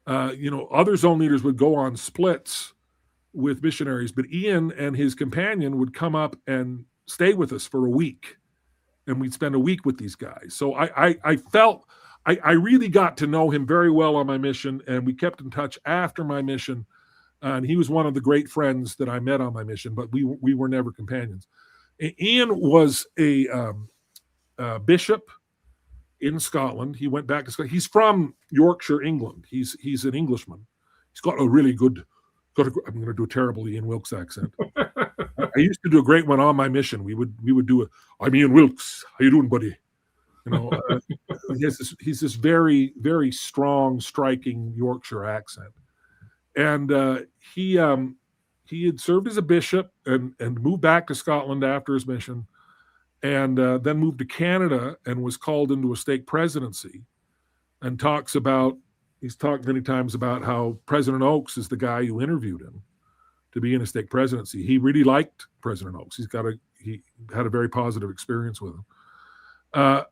other zone leaders would go on splits with missionaries, but Ian and his companion would come up and stay with us for a week and we'd spend a week with these guys. So I felt I really got to know him very well on my mission, and we kept in touch after my mission. And he was one of the great friends that I met on my mission, but we were never companions. Ian was a bishop in Scotland. He went back to Scotland. He's from Yorkshire, England. He's an Englishman. He's got a really good. I'm going to do a terrible Ian Wilkes accent. I used to do a great one on my mission. We would do I'm Ian Wilkes. How you doing, buddy? You know, he's this very, very strong, striking Yorkshire accent, and he had served as a bishop and moved back to Scotland after his mission, and then moved to Canada and was called into a stake presidency, and he's talked many times about how President Oakes is the guy who interviewed him to be in a stake presidency. He really liked President Oakes. He had a very positive experience with him.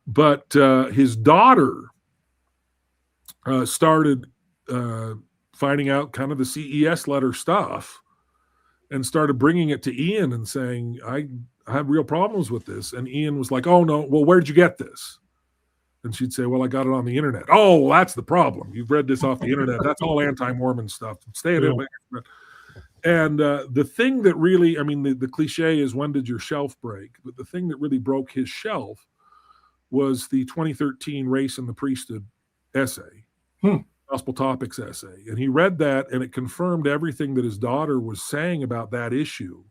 But his daughter started finding out kind of the CES letter stuff and started bringing it to Ian and saying, I have real problems with this. And Ian was like, oh, no, well, where'd you get this? And she'd say, well, I got it on the internet. Oh, well, that's the problem. You've read this off the internet. That's all anti-Mormon stuff. Stay at it. And the thing that really, I mean, the cliche is, when did your shelf break? But the thing that really broke his shelf was the 2013 Race and the Priesthood essay, Gospel Topics essay. And he read that, and it confirmed everything that his daughter was saying about that issue.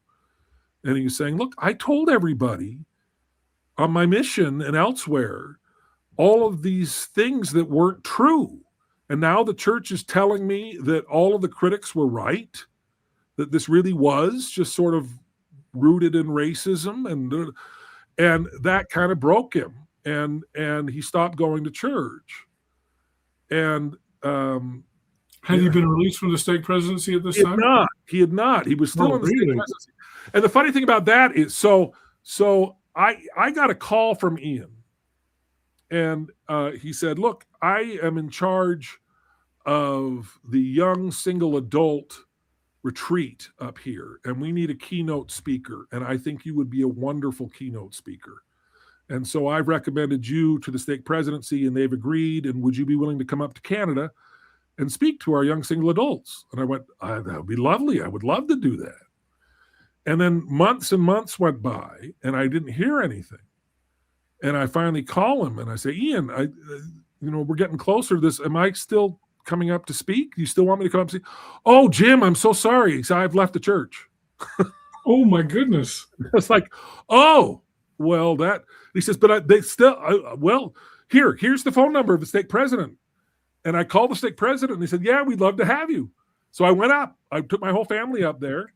And he was saying, look, I told everybody on my mission and elsewhere all of these things that weren't true. And now the church is telling me that all of the critics were right, that this really was just sort of rooted in racism, and that kind of broke him. And he stopped going to church. And had he been released from the stake presidency at this time? He had not. He was still in the stake presidency. And the funny thing about that is, so I got a call from Ian, and he said, look, I am in charge of the young single adult retreat up here, and we need a keynote speaker, and I think you would be a wonderful keynote speaker. And so I've recommended you to the stake presidency, and they've agreed. And would you be willing to come up to Canada and speak to our young single adults? And I went, that would be lovely. I would love to do that. And then months and months went by, and I didn't hear anything. And I finally call him, and I say, Ian, we're getting closer to this. Am I still coming up to speak? Do you still want me to come up and speak? Oh, Jim, I'm so sorry. He said, I've left the church. Oh, my goodness. It's like, oh, well, he says, but they still, here's the phone number of the stake president. And I called the stake president, and he said, yeah, we'd love to have you. So I went up. I took my whole family up there,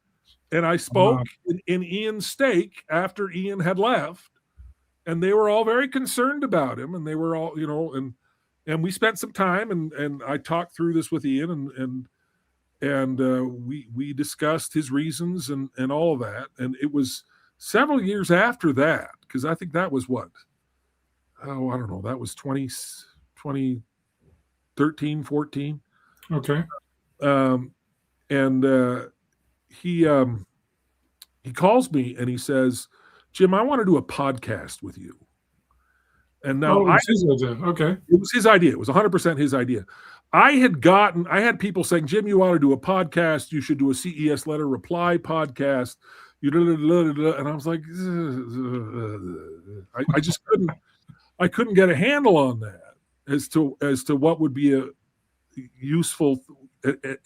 and I spoke in Ian's stake after Ian had left. And they were all very concerned about him. And they were all, and we spent some time, and I talked through this with Ian, and we discussed his reasons and all of that. And it was several years after that, because I think that was I don't know, that was 2013, 14. Okay. He calls me and he says, Jim, I want to do a podcast with you. And now it was his idea. Okay. It was his idea. It was 100% his idea. I had people saying, Jim, you ought to do a podcast. You should do a CES letter reply podcast. And I was like, I just couldn't get a handle on that as to what would be a useful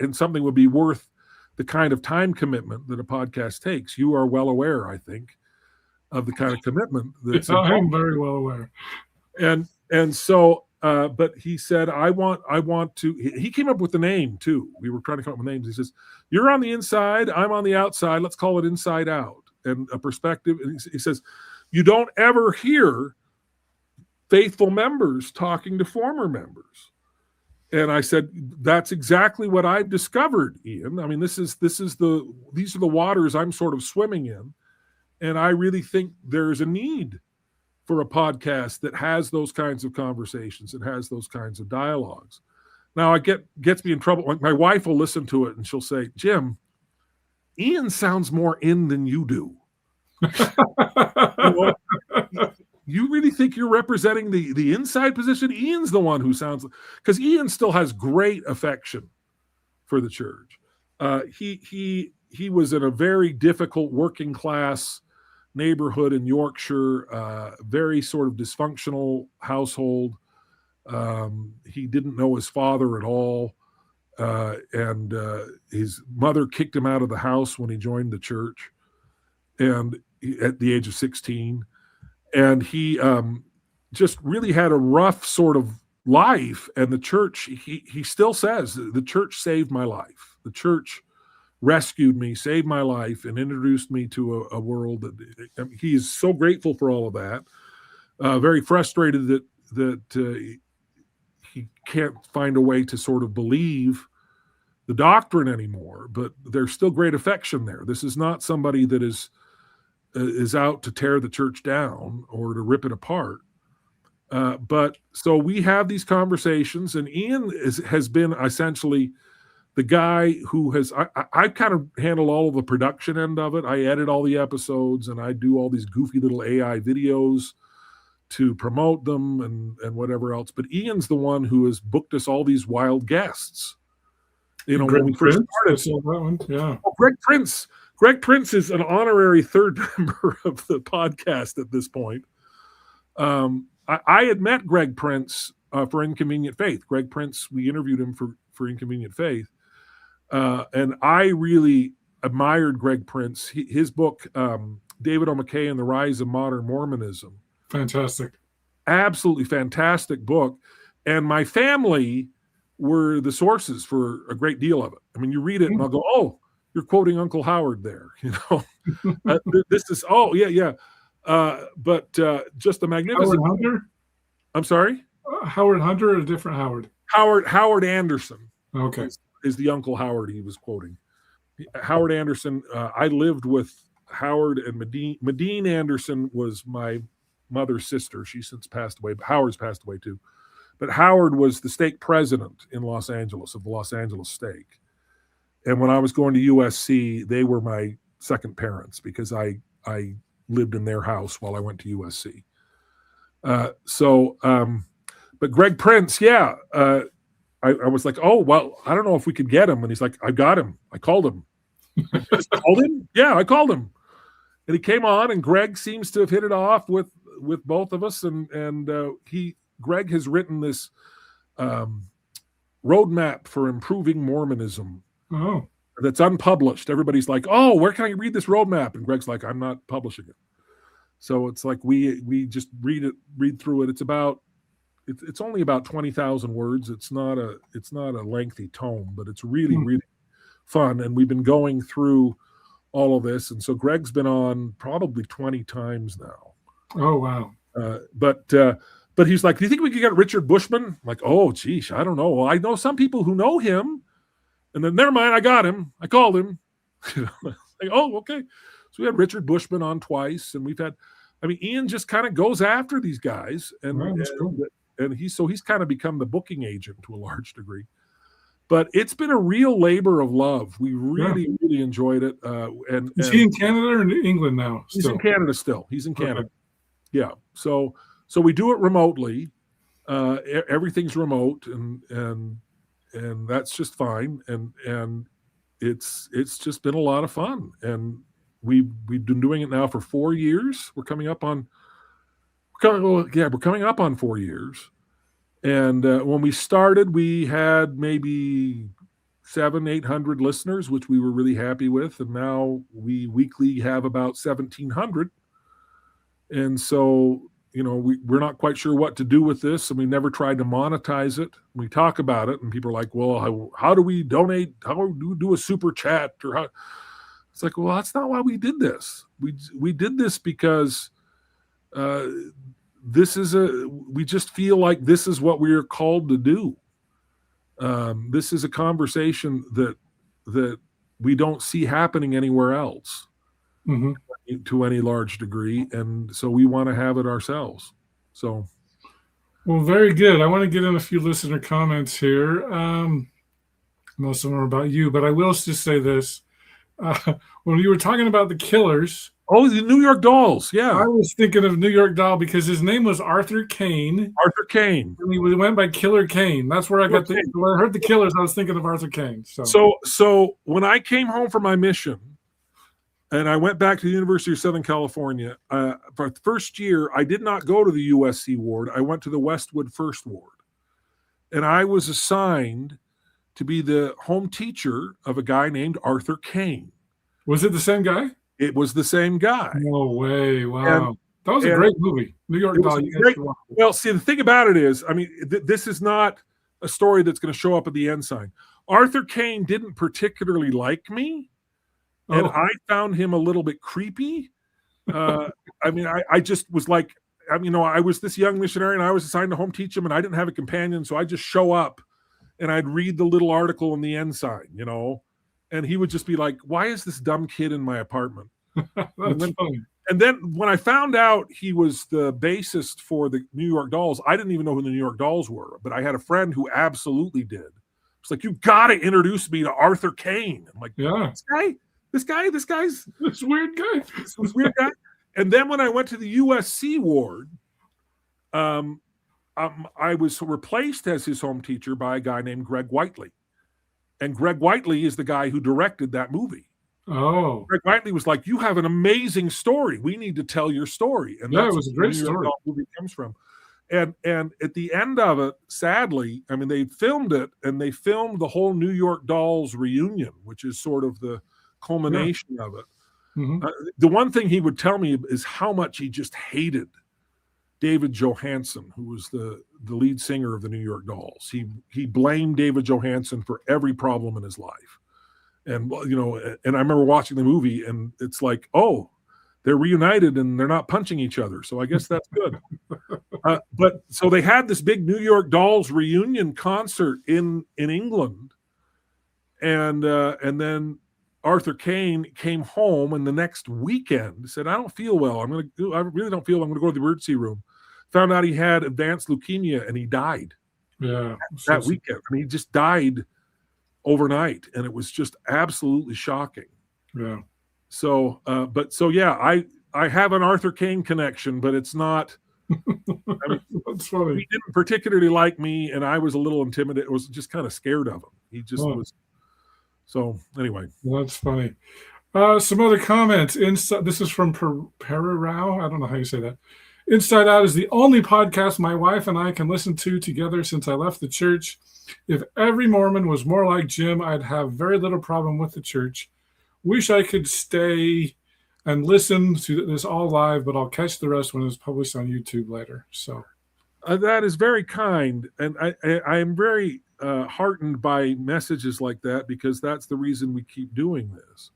and something would be worth the kind of time commitment that a podcast takes. You are well aware, I think, of the kind of commitment that's I'm very well aware. And so but he said, I want to, he came up with the name too. We were trying to come up with names. He says, you're on the inside, I'm on the outside. Let's call it Inside Out, and a perspective. And he says, you don't ever hear faithful members talking to former members. And I said, that's exactly what I've discovered, Ian. I mean, these are the waters I'm sort of swimming in. And I really think there's a need for a podcast that has those kinds of conversations and has those kinds of dialogues. Now, gets me in trouble. Like, my wife will listen to it and she'll say, Jim, Ian sounds more in than you do. You really think you're representing the inside position? Ian's the one who sounds, because Ian still has great affection for the church. He was in a very difficult working class neighborhood in Yorkshire, very sort of dysfunctional household. He didn't know his father at all, and his mother kicked him out of the house when he joined the church, and at the age of 16. And he just really had a rough sort of life. And the church, he still says, the church saved my life. The church rescued me, saved my life, and introduced me to a world that he is so grateful for all of that. Very frustrated that he can't find a way to sort of believe the doctrine anymore, but there's still great affection there. This is not somebody that is out to tear the church down or to rip it apart. But so we have these conversations, and Ian has been essentially the guy who has, I kind of handle all of the production end of it. I edit all the episodes, and I do all these goofy little AI videos to promote them and whatever else. But Ian's the one who has booked us all these wild guests. You know, when we first started. Yeah. Oh, Greg Prince. Greg Prince is an honorary third member of the podcast at this point. I had met Greg Prince for Inconvenient Faith. Greg Prince, we interviewed him for Inconvenient Faith. And I really admired Greg Prince. His book, David O. McKay and the Rise of Modern Mormonism. Fantastic. Absolutely fantastic book. And my family were the sources for a great deal of it. I mean, you read it and I'll go, oh, you're quoting Uncle Howard there. You know, this is, oh, yeah. But just a magnificent. Howard Hunter? I'm sorry? Howard Hunter or a different Howard? Howard Anderson. Okay. Is the Uncle Howard he was quoting. Howard Anderson, I lived with Howard and Medine Anderson was my mother's sister. She's since passed away, but Howard's passed away too. But Howard was the stake president in Los Angeles of the Los Angeles stake. And when I was going to USC, they were my second parents because I lived in their house while I went to USC. But Greg Prince, yeah, I was like, oh, well, I don't know if we could get him. And he's like, I got him. I called him. Called him? Yeah, I called him. And he came on, and Greg seems to have hit it off with both of us. And Greg has written this roadmap for improving Mormonism. Oh. That's unpublished. Everybody's like, oh, where can I read this roadmap? And Greg's like, I'm not publishing it. So it's like we just read through it. It's only about 20,000 words. It's not a lengthy tome, but it's really, really fun. And we've been going through all of this. And so Greg's been on probably 20 times now. Oh, wow. But he's like, do you think we could get Richard Bushman? I'm like, oh, geez, I don't know. Well, I know some people who know him. And then, never mind, I got him. I called him. Like, oh, okay. So we had Richard Bushman on twice. And we've had, Ian just kind of goes after these guys. And he's kind of become the booking agent to a large degree. But it's been a real labor of love. We really, really enjoyed it. Is he in Canada or in England now? He's in Canada still. He's in Canada. Okay. Yeah. So we do it remotely. Everything's remote, and that's just fine. And it's just been a lot of fun. And we've been doing it now for 4 years. We're coming up on 4 years. And when we started, we had maybe 700-800 listeners, which we were really happy with. And now we weekly have about 1,700. And so, we're not quite sure what to do with this. And we never tried to monetize it. We talk about it, and people are like, well, how do we donate? How do we do a super chat? Or how? It's like, well, that's not why we did this. We did this because we just feel like this is what we are called to do. This is a conversation that we don't see happening anywhere else to any large degree. And so we want to have it ourselves. So. Well, very good. I want to get in a few listener comments here. Most of them are about you, but I will just say this. When you were talking about the killers. Oh, the New York Dolls. Yeah. I was thinking of New York Doll because his name was Arthur Kane. Arthur Kane. And he went by Killer Kane. That's where I got when I heard the Killers, I was thinking of Arthur Kane. So when I came home from my mission and I went back to the University of Southern California, for the first year, I did not go to the USC ward. I went to the Westwood First Ward. And I was assigned to be the home teacher of a guy named Arthur Kane. Was it the same guy? It was the same guy. No way. Wow. That was a great movie. New York Doll. Well, see, the thing about it is, I mean, this is not a story that's going to show up at the end sign. Arthur Kane didn't particularly like me, and I found him a little bit creepy. I mean, I just was like, I mean, I was this young missionary, and I was assigned to home teach him, and I didn't have a companion, so I just show up, and I'd read the little article in the end sign, and he would just be like, "Why is this dumb kid in my apartment?" That's funny. And then when I found out he was the bassist for the New York Dolls, I didn't even know who the New York Dolls were, but I had a friend who absolutely did. It's like, "You got to introduce me to Arthur Kane." I'm like, "Yeah, this guy's this weird guy, this weird guy." And then when I went to the USC ward, I was replaced as his home teacher by a guy named Greg Whiteley, and Greg Whiteley is the guy who directed that movie. Oh, Greg Whiteley was like, "You have an amazing story. We need to tell your story." And yeah, it was a great story. The movie comes from, and at the end of it, sadly, I mean, they filmed it, and they filmed the whole New York Dolls reunion, which is sort of the culmination of it. Mm-hmm. The one thing he would tell me is how much he just hated David Johansen, who was the lead singer of the New York Dolls. He blamed David Johansen for every problem in his life. And, and I remember watching the movie, and it's like, oh, they're reunited and they're not punching each other. So I guess that's good. But so they had this big New York Dolls reunion concert in England. And then Arthur Kane came home, and the next weekend said, "I don't feel well. I really don't feel well. I'm going to go to the emergency room." Found out he had advanced leukemia, and he died. Yeah. That weekend. I mean, he just died overnight, and it was just absolutely shocking. Yeah. So, yeah, I have an Arthur Kane connection, but it's not. I mean, that's funny. He didn't particularly like me, and I was a little intimidated. I was just kind of scared of him. He just was. So anyway, that's funny. Some other comments. This is from Perarao. I don't know how you say that. Inside Out is the only podcast my wife and I can listen to together since I left the church. If every Mormon was more like Jim, I'd have very little problem with the church. Wish I could stay and listen to this all live, but I'll catch the rest when it's published on YouTube later. So that is very kind, and I am very heartened by messages like that, because that's the reason we keep doing this.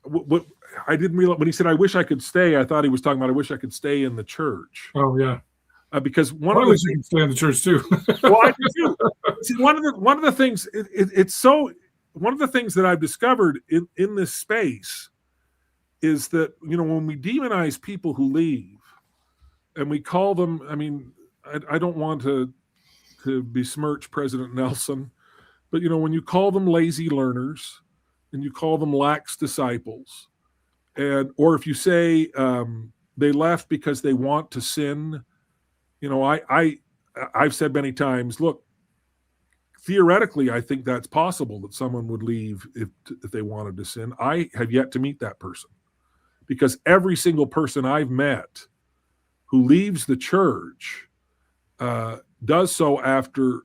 What I didn't realize when he said, "I wish I could stay," I thought he was talking about, "I wish I could stay in the church." Oh yeah. Because one of the things, you can stay in the church too. Well, I do too. See, one of the things one of the things that I've discovered in this space is that, when we demonize people who leave, and we call them, I mean, I don't want to besmirch President Nelson, but when you call them lazy learners, and you call them lax disciples, or if you say they left because they want to sin. I've said many times, look, theoretically, I think that's possible that someone would leave if they wanted to sin. I have yet to meet that person, because every single person I've met who leaves the church does so after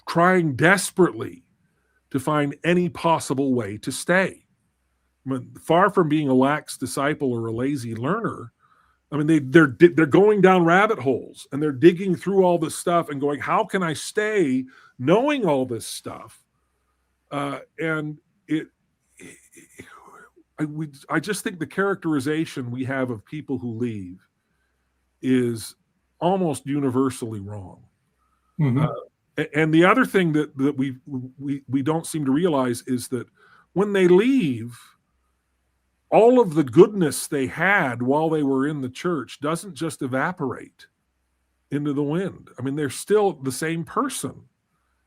trying desperately to find any possible way to stay. I mean, far from being a lax disciple or a lazy learner, I mean, they're going down rabbit holes, and they're digging through all this stuff and going, how can I stay knowing all this stuff? I just think the characterization we have of people who leave is almost universally wrong. Mm-hmm. And the other thing that we don't seem to realize is that when they leave, all of the goodness they had while they were in the church doesn't just evaporate into the wind. I mean, they're still the same person,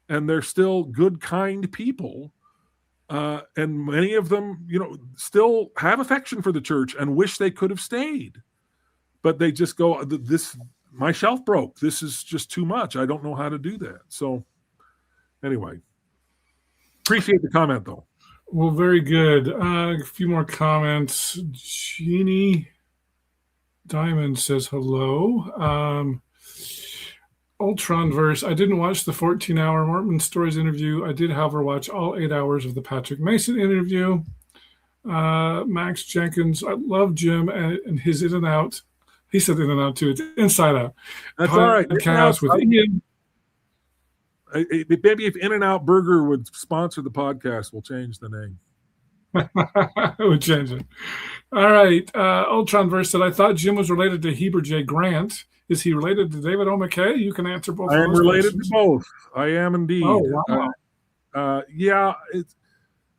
and they're still good, kind people. And many of them, still have affection for the church and wish they could have stayed. But they just go, my shelf broke. This is just too much. I don't know how to do that. So anyway, appreciate the comment, though. Well, very good. A few more comments. Jeannie Diamond says hello. Ultron verse. I didn't watch the 14-hour Mormon Stories interview. I did, however, watch all 8 hours of the Patrick Mason interview. Max Jenkins. I love Jim and his In and Out. He said In and Out too. It's Inside Out. That's all right. Podcast with Ian. Maybe if In-N-Out Burger would sponsor the podcast, we'll change the name. We'll change it. All right. Ultron verse said, I thought Jim was related to Heber J. Grant. Is he related to David O. McKay? You can answer both. I am related to both. I am indeed. Oh, wow. Yeah.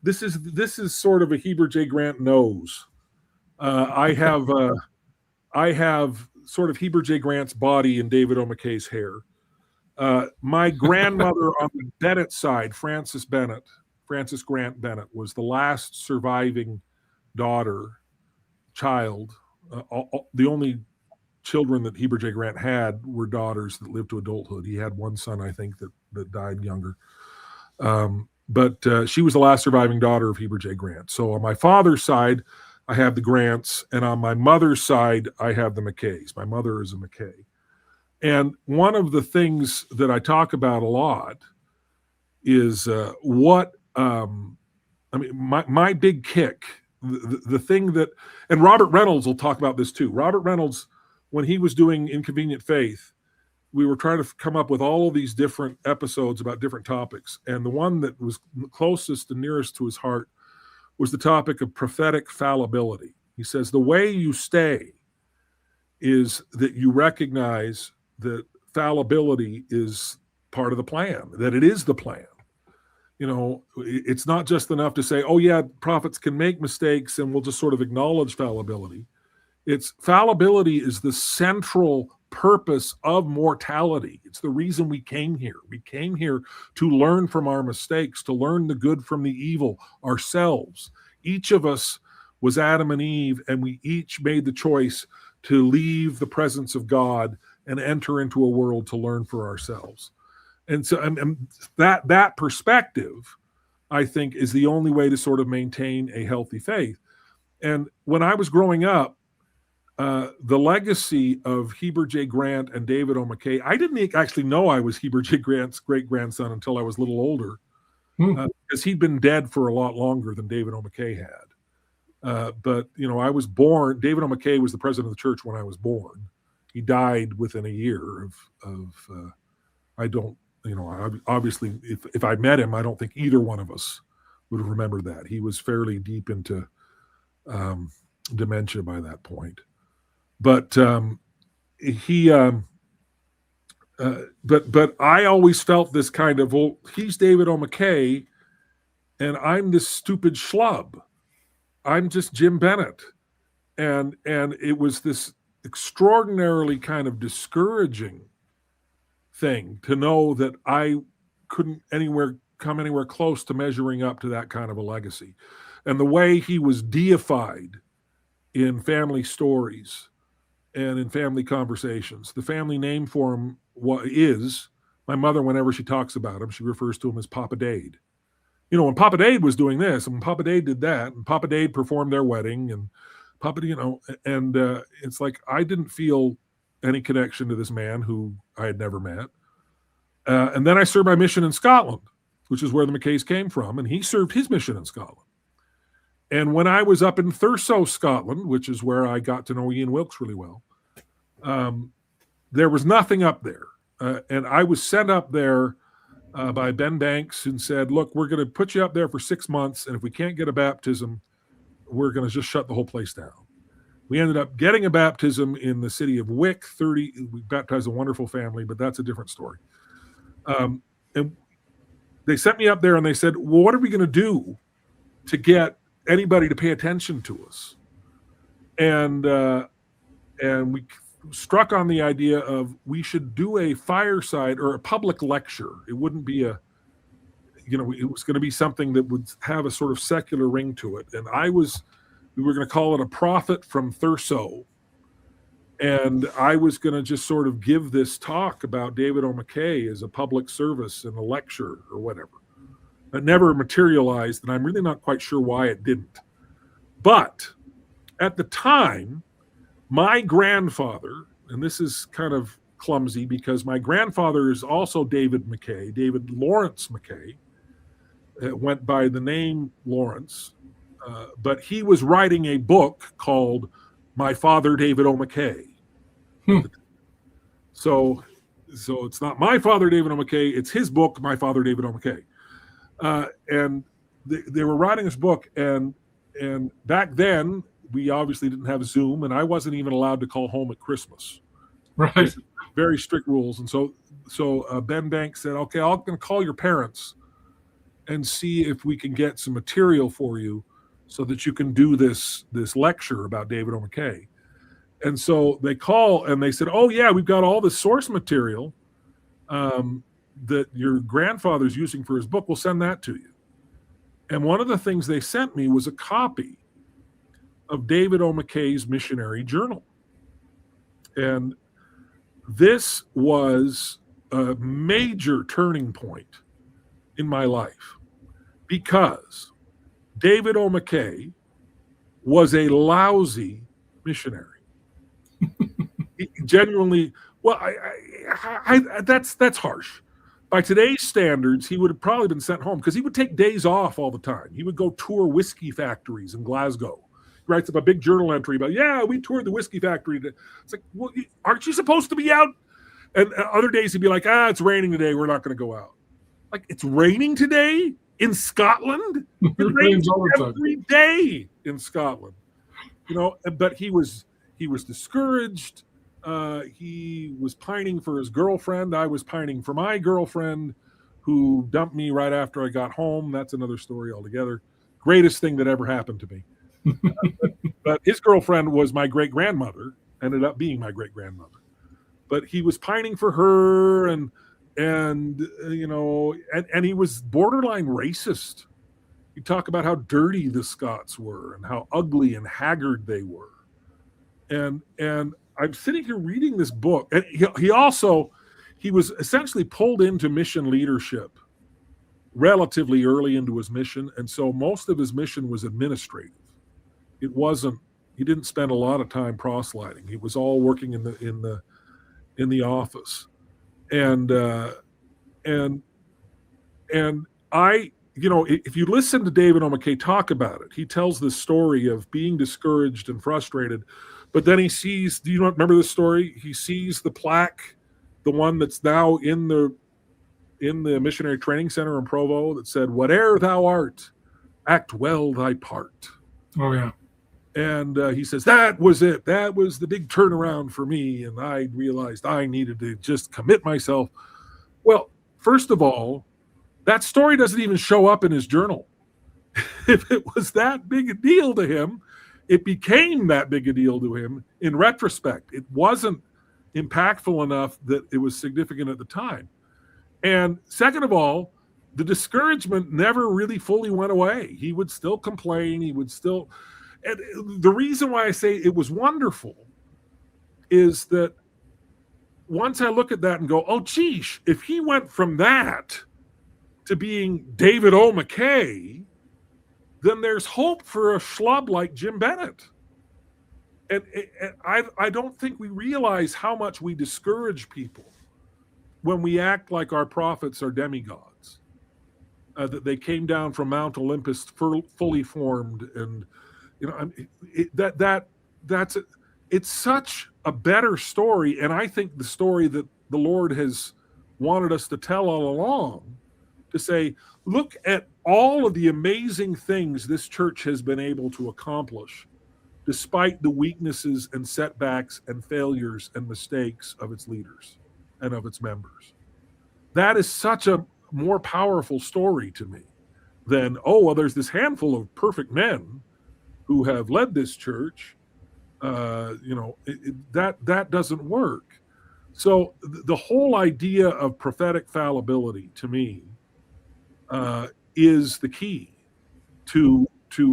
This is sort of a Heber J. Grant nose. I have sort of Heber J. Grant's body and David O. McKay's hair. My grandmother on the Bennett side, Frances Grant Bennett, was the last surviving child. The only children that Heber J. Grant had were daughters that lived to adulthood. He had one son, I think, that died younger. But she was the last surviving daughter of Heber J. Grant. So on my father's side, I have the Grants, and on my mother's side, I have the McKays. My mother is a McKay. And one of the things that I talk about a lot is my big kick, the thing that, and Robert Reynolds will talk about this too. Robert Reynolds, when he was doing Inconvenient Faith, we were trying to come up with all of these different episodes about different topics. And the one that was closest and nearest to his heart was the topic of prophetic fallibility. He says, the way you stay is that you recognize that fallibility is part of the plan, that it is the plan. It's not just enough to say, oh yeah, prophets can make mistakes and we'll just sort of acknowledge fallibility. Fallibility is the central purpose of mortality. It's the reason we came here. We came here to learn from our mistakes, to learn the good from the evil ourselves. Each of us was Adam and Eve, and we each made the choice to leave the presence of God and enter into a world to learn for ourselves. And so and that perspective, I think, is the only way to sort of maintain a healthy faith. And when I was growing up, the legacy of Heber J. Grant and David O. McKay, I didn't actually know I was Heber J. Grant's great-grandson until I was a little older, because he'd been dead for a lot longer than David O. McKay had. But I was born, David O. McKay was the president of the church when I was born. He died within a year of obviously, if I met him, I don't think either one of us would have remembered that. He was fairly deep into dementia by that point. But but I always felt this kind of, well, he's David O. McKay, and I'm this stupid schlub. I'm just Jim Bennett. And it was this extraordinarily kind of discouraging thing to know that I couldn't come anywhere close to measuring up to that kind of a legacy. And the way he was deified in family stories and in family conversations. The family name for him is, my mother, whenever she talks about him, she refers to him as Papa Dade. When Papa Dade was doing this, and when Papa Dade did that, and Papa Dade performed their wedding, and Papa, and it's like I didn't feel any connection to this man who I had never met. And then I served my mission in Scotland, which is where the McKays came from, and he served his mission in Scotland. And when I was up in Thurso, Scotland, which is where I got to know Ian Wilkes really well, there was nothing up there. And I was sent up there by Ben Banks, and said, look, we're going to put you up there for 6 months, and if we can't get a baptism, we're going to just shut the whole place down. We ended up getting a baptism in the city of Wick. We baptized a wonderful family, but that's a different story. And they sent me up there, and they said, well, what are we going to do to get anybody to pay attention to us? And we struck on the idea of we should do a fireside or a public lecture. It wouldn't be it was going to be something that would have a sort of secular ring to it. And we were going to call it a prophet from Thurso. And I was going to just sort of give this talk about David O. McKay as a public service and a lecture or whatever. It never materialized, and I'm really not quite sure why it didn't. But at the time, my grandfather, and this is kind of clumsy because my grandfather is also David McKay, David Lawrence McKay, went by the name Lawrence, but he was writing a book called My Father David O. McKay. So it's not My Father David O. McKay, it's his book, My Father David O. McKay. And they were writing this book, and back then we obviously didn't have Zoom, and I wasn't even allowed to call home at Christmas. Right. Very strict rules. And so Ben Dank said, okay, I'm going to call your parents and see if we can get some material for you so that you can do this lecture about David O. McKay. And so they call and they said, oh yeah, we've got all this source material that your grandfather's using for his book. We'll send that to you. And one of the things they sent me was a copy of David O. McKay's missionary journal. And this was a major turning point in my life because David O. McKay was a lousy missionary. Genuinely, well, that's harsh. By today's standards, he would have probably been sent home because he would take days off all the time. He would go tour whiskey factories in Glasgow. He writes up a big journal entry about, yeah, we toured the whiskey factory. It's like, well, aren't you supposed to be out? And other days he'd be like, it's raining today. We're not going to go out. Like, it's raining today in Scotland? It rains every day in Scotland. But he was discouraged. He was pining for his girlfriend. I was pining for my girlfriend, who dumped me right after I got home. That's another story altogether. Greatest thing that ever happened to me. But his girlfriend was my great-grandmother, ended up being my great-grandmother. But he was pining for her, and he was borderline racist. He'd talk about how dirty the Scots were and how ugly and haggard they were. And I'm sitting here reading this book, and he was essentially pulled into mission leadership relatively early into his mission, and so most of his mission was administrative. It wasn't. He didn't spend a lot of time proselyting. He was all working in the office, and I. If you listen to David O. McKay talk about it, he tells this story of being discouraged and frustrated. But then he sees, do you remember this story? He sees the plaque, the one that's now in the missionary training center in Provo that said, whate'er thou art, act well thy part. Oh, yeah. And he says, that was it. That was the big turnaround for me. And I realized I needed to just commit myself. Well, first of all, that story doesn't even show up in his journal. If it was that big a deal to him, it became that big a deal to him in retrospect. It wasn't impactful enough that it was significant at the time. And second of all, the discouragement never really fully went away. He would still complain. He would still... And the reason why I say it was wonderful is that once I look at that and go, oh, geez, if he went from that to being David O. McKay, then there's hope for a schlub like Jim Bennett. And I don't think we realize how much we discourage people when we act like our prophets are demigods, that they came down from Mount Olympus fully formed. And, it's such a better story. And I think the story that the Lord has wanted us to tell all along, to say, look at all of the amazing things this church has been able to accomplish, despite the weaknesses and setbacks and failures and mistakes of its leaders and of its members. That is such a more powerful story to me than, there's this handful of perfect men who have led this church. That doesn't work. So the whole idea of prophetic fallibility, to me, is the key to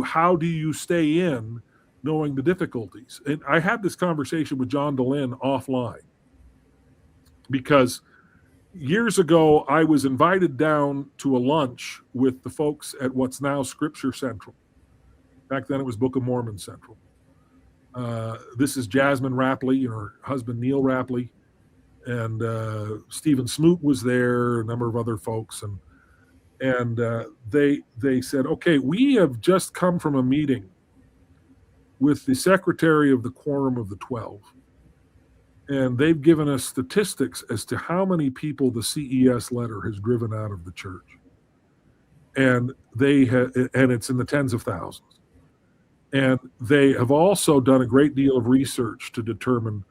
how do you stay in knowing the difficulties. And I had this conversation with John DeLynn offline because years ago I was invited down to a lunch with the folks at what's now Scripture Central. Back then it was Book of Mormon Central. This is Jasmine Rapley and her husband Neil Rapley, and Stephen Smoot was there, a number of other folks, and they said, okay, we have just come from a meeting with the secretary of the Quorum of the 12, and they've given us statistics as to how many people the CES letter has driven out of the church, and it's in the tens of thousands. And they have also done a great deal of research to determine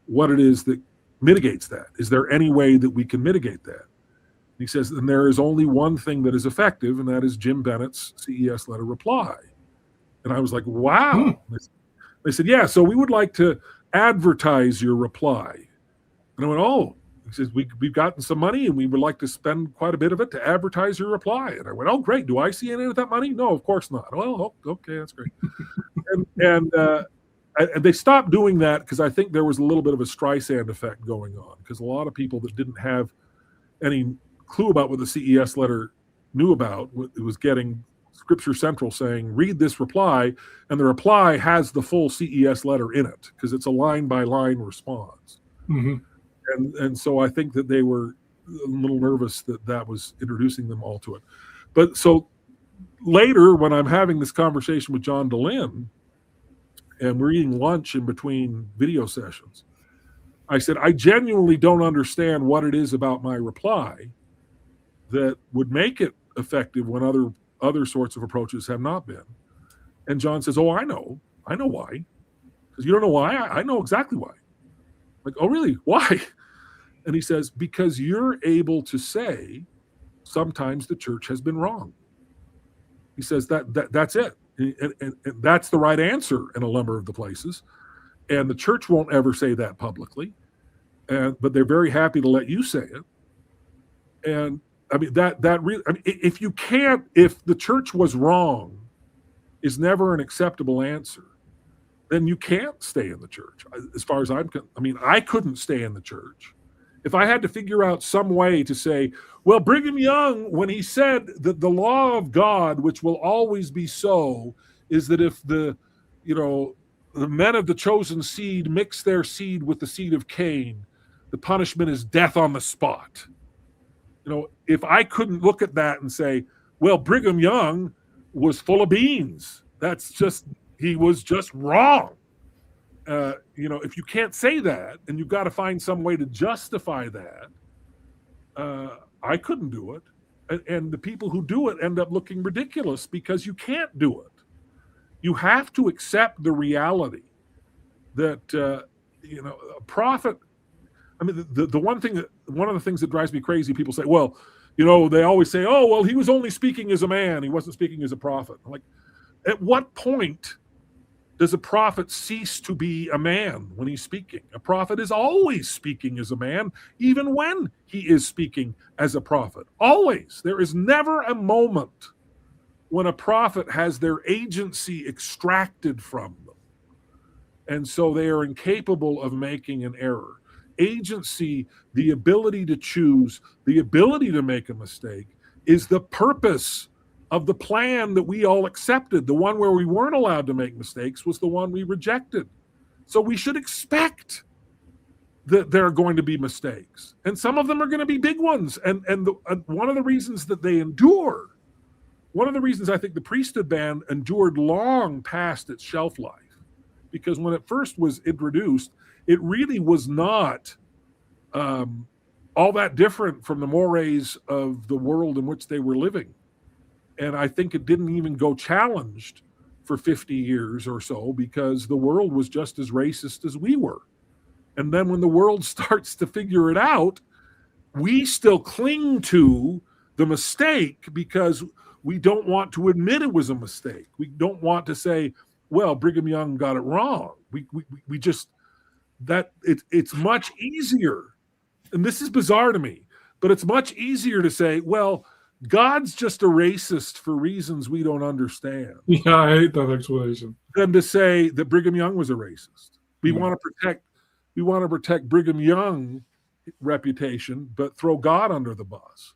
what it is that mitigates that. Is there any way that we can mitigate that? He says, and there is only one thing that is effective, and that is Jim Bennett's CES letter reply. And I was like, wow. They said, yeah, so we would like to advertise your reply. And I went, oh. He says, we've gotten some money, and we would like to spend quite a bit of it to advertise your reply. And I went, oh, great. Do I see any of that money? No, of course not. Well, okay, that's great. and they stopped doing that because I think there was a little bit of a Streisand effect going on, because a lot of people that didn't have any clue about what the CES letter knew about, it was getting Scripture Central saying, read this reply, and the reply has the full CES letter in it because it's a line-by-line response. Mm-hmm. And so I think that they were a little nervous that was introducing them all to it. But so later, when I'm having this conversation with John DeLynn, and we're eating lunch in between video sessions, I said, I genuinely don't understand what it is about my reply that would make it effective when other sorts of approaches have not been. And John says, oh, I know why. Because you don't know why? I know exactly why. Like, oh, really? Why? And he says, because you're able to say sometimes the church has been wrong. He says that's it. And that's the right answer in a number of the places. And the church won't ever say that publicly. But they're very happy to let you say it. And I mean, that really, I mean, if the church was wrong is never an acceptable answer, then you can't stay in the church. As far as I couldn't stay in the church. If I had to figure out some way to say, well, Brigham Young, when he said that the law of God, which will always be so, is that if the men of the chosen seed mix their seed with the seed of Cain, the punishment is death on the spot. If I couldn't look at that and say, well, Brigham Young was full of beans, he was just wrong. If you can't say that, and you've got to find some way to justify that, I couldn't do it. And the people who do it end up looking ridiculous because you can't do it. You have to accept the reality that, a prophet. I mean, one of the things that drives me crazy, people say, well, they always say, oh, well, he was only speaking as a man. He wasn't speaking as a prophet. I'm like, at what point does a prophet cease to be a man when he's speaking? A prophet is always speaking as a man, even when he is speaking as a prophet. Always. There is never a moment when a prophet has their agency extracted from them. And so they are incapable of making an error. Agency, the ability to choose, the ability to make a mistake, is the purpose of the plan that we all accepted. The one where we weren't allowed to make mistakes was the one we rejected. So we should expect that there are going to be mistakes. And some of them are going to be big ones. And one of the reasons that they endure, one of the reasons I think the priesthood ban endured long past its shelf life, because when it first was introduced, it really was not all that different from the mores of the world in which they were living. And I think it didn't even go challenged for 50 years or so because the world was just as racist as we were. And then when the world starts to figure it out, we still cling to the mistake because we don't want to admit it was a mistake. We don't want to say, well, Brigham Young got it wrong. We just, it's much easier. And this is bizarre to me, but it's much easier to say, well, God's just a racist for reasons we don't understand. Yeah, I hate that explanation. Than to say that Brigham Young was a racist. We want to protect Brigham Young reputation, but throw God under the bus.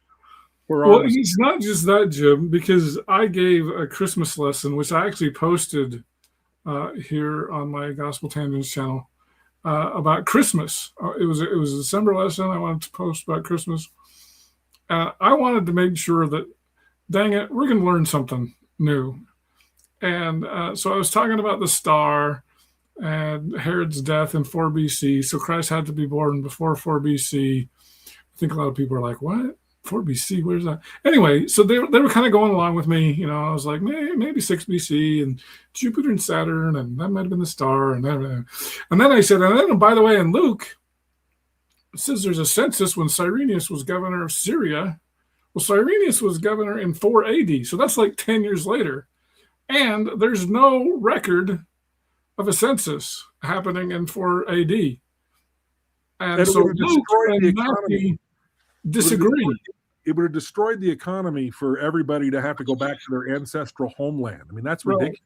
Well, it's not just that, Jim, because I gave a Christmas lesson, which I actually posted here on my Gospel Tangents channel about Christmas. It was a December lesson I wanted to post about Christmas. I wanted to make sure that, dang it, we're going to learn something new. And so I was talking about the star and Herod's death in 4 BC. So Christ had to be born before 4 BC. I think a lot of people are like, what? 4 BC? Where's that? Anyway, so they were kind of going along with me. You know, I was like, maybe 6 BC and Jupiter and Saturn, and that might have been the star. And then I said, and then, by the way, in Luke, it says there's a census when Cyrenius was governor of Syria. Well, Cyrenius was governor in 4 AD. So that's like 10 years later. And there's no record of a census happening in 4 AD. And so Luke and Matthew disagree. It would have destroyed the economy for everybody to have to go back to their ancestral homeland. I mean, that's ridiculous.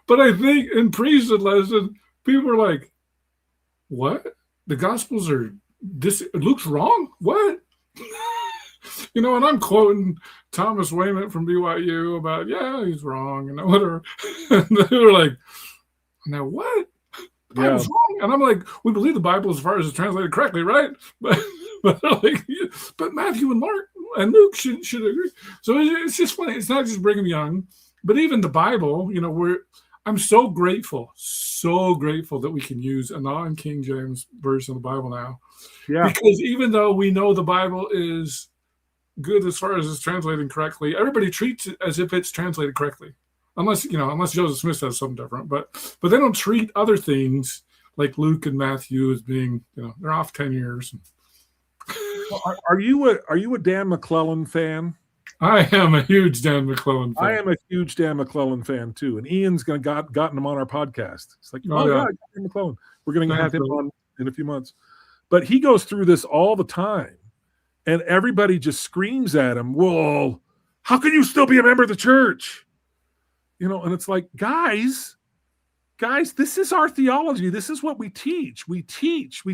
But I think in priesthood lesson, people are like, what? The Gospels are Luke's wrong? What? You know, and I'm quoting Thomas Wayment from BYU about, yeah, he's wrong, and whatever. And they were like, now what? The Bible's wrong. And I'm like, we believe the Bible as far as it's translated correctly, right? But Matthew and Mark and Luke should agree. So it's just funny. It's not just Brigham Young, but even the Bible, you know, I'm so grateful that we can use a non-King James version of the Bible now. Yeah. Because even though we know the Bible is good as far as it's translated correctly, everybody treats it as if it's translated correctly. Unless Joseph Smith says something different. But they don't treat other things like Luke and Matthew as being, you know, they're off 10 years. Well, are you a Dan McClellan fan? I am a huge Dan McClellan fan. I am a huge Dan McClellan fan too. And Ian's gotten him on our podcast. It's like, Dan McClellan. We're going to have him on in a few months. But he goes through this all the time. And everybody just screams at him, well, how can you still be a member of the church? You know, and it's like, guys, this is our theology. This is what we teach. We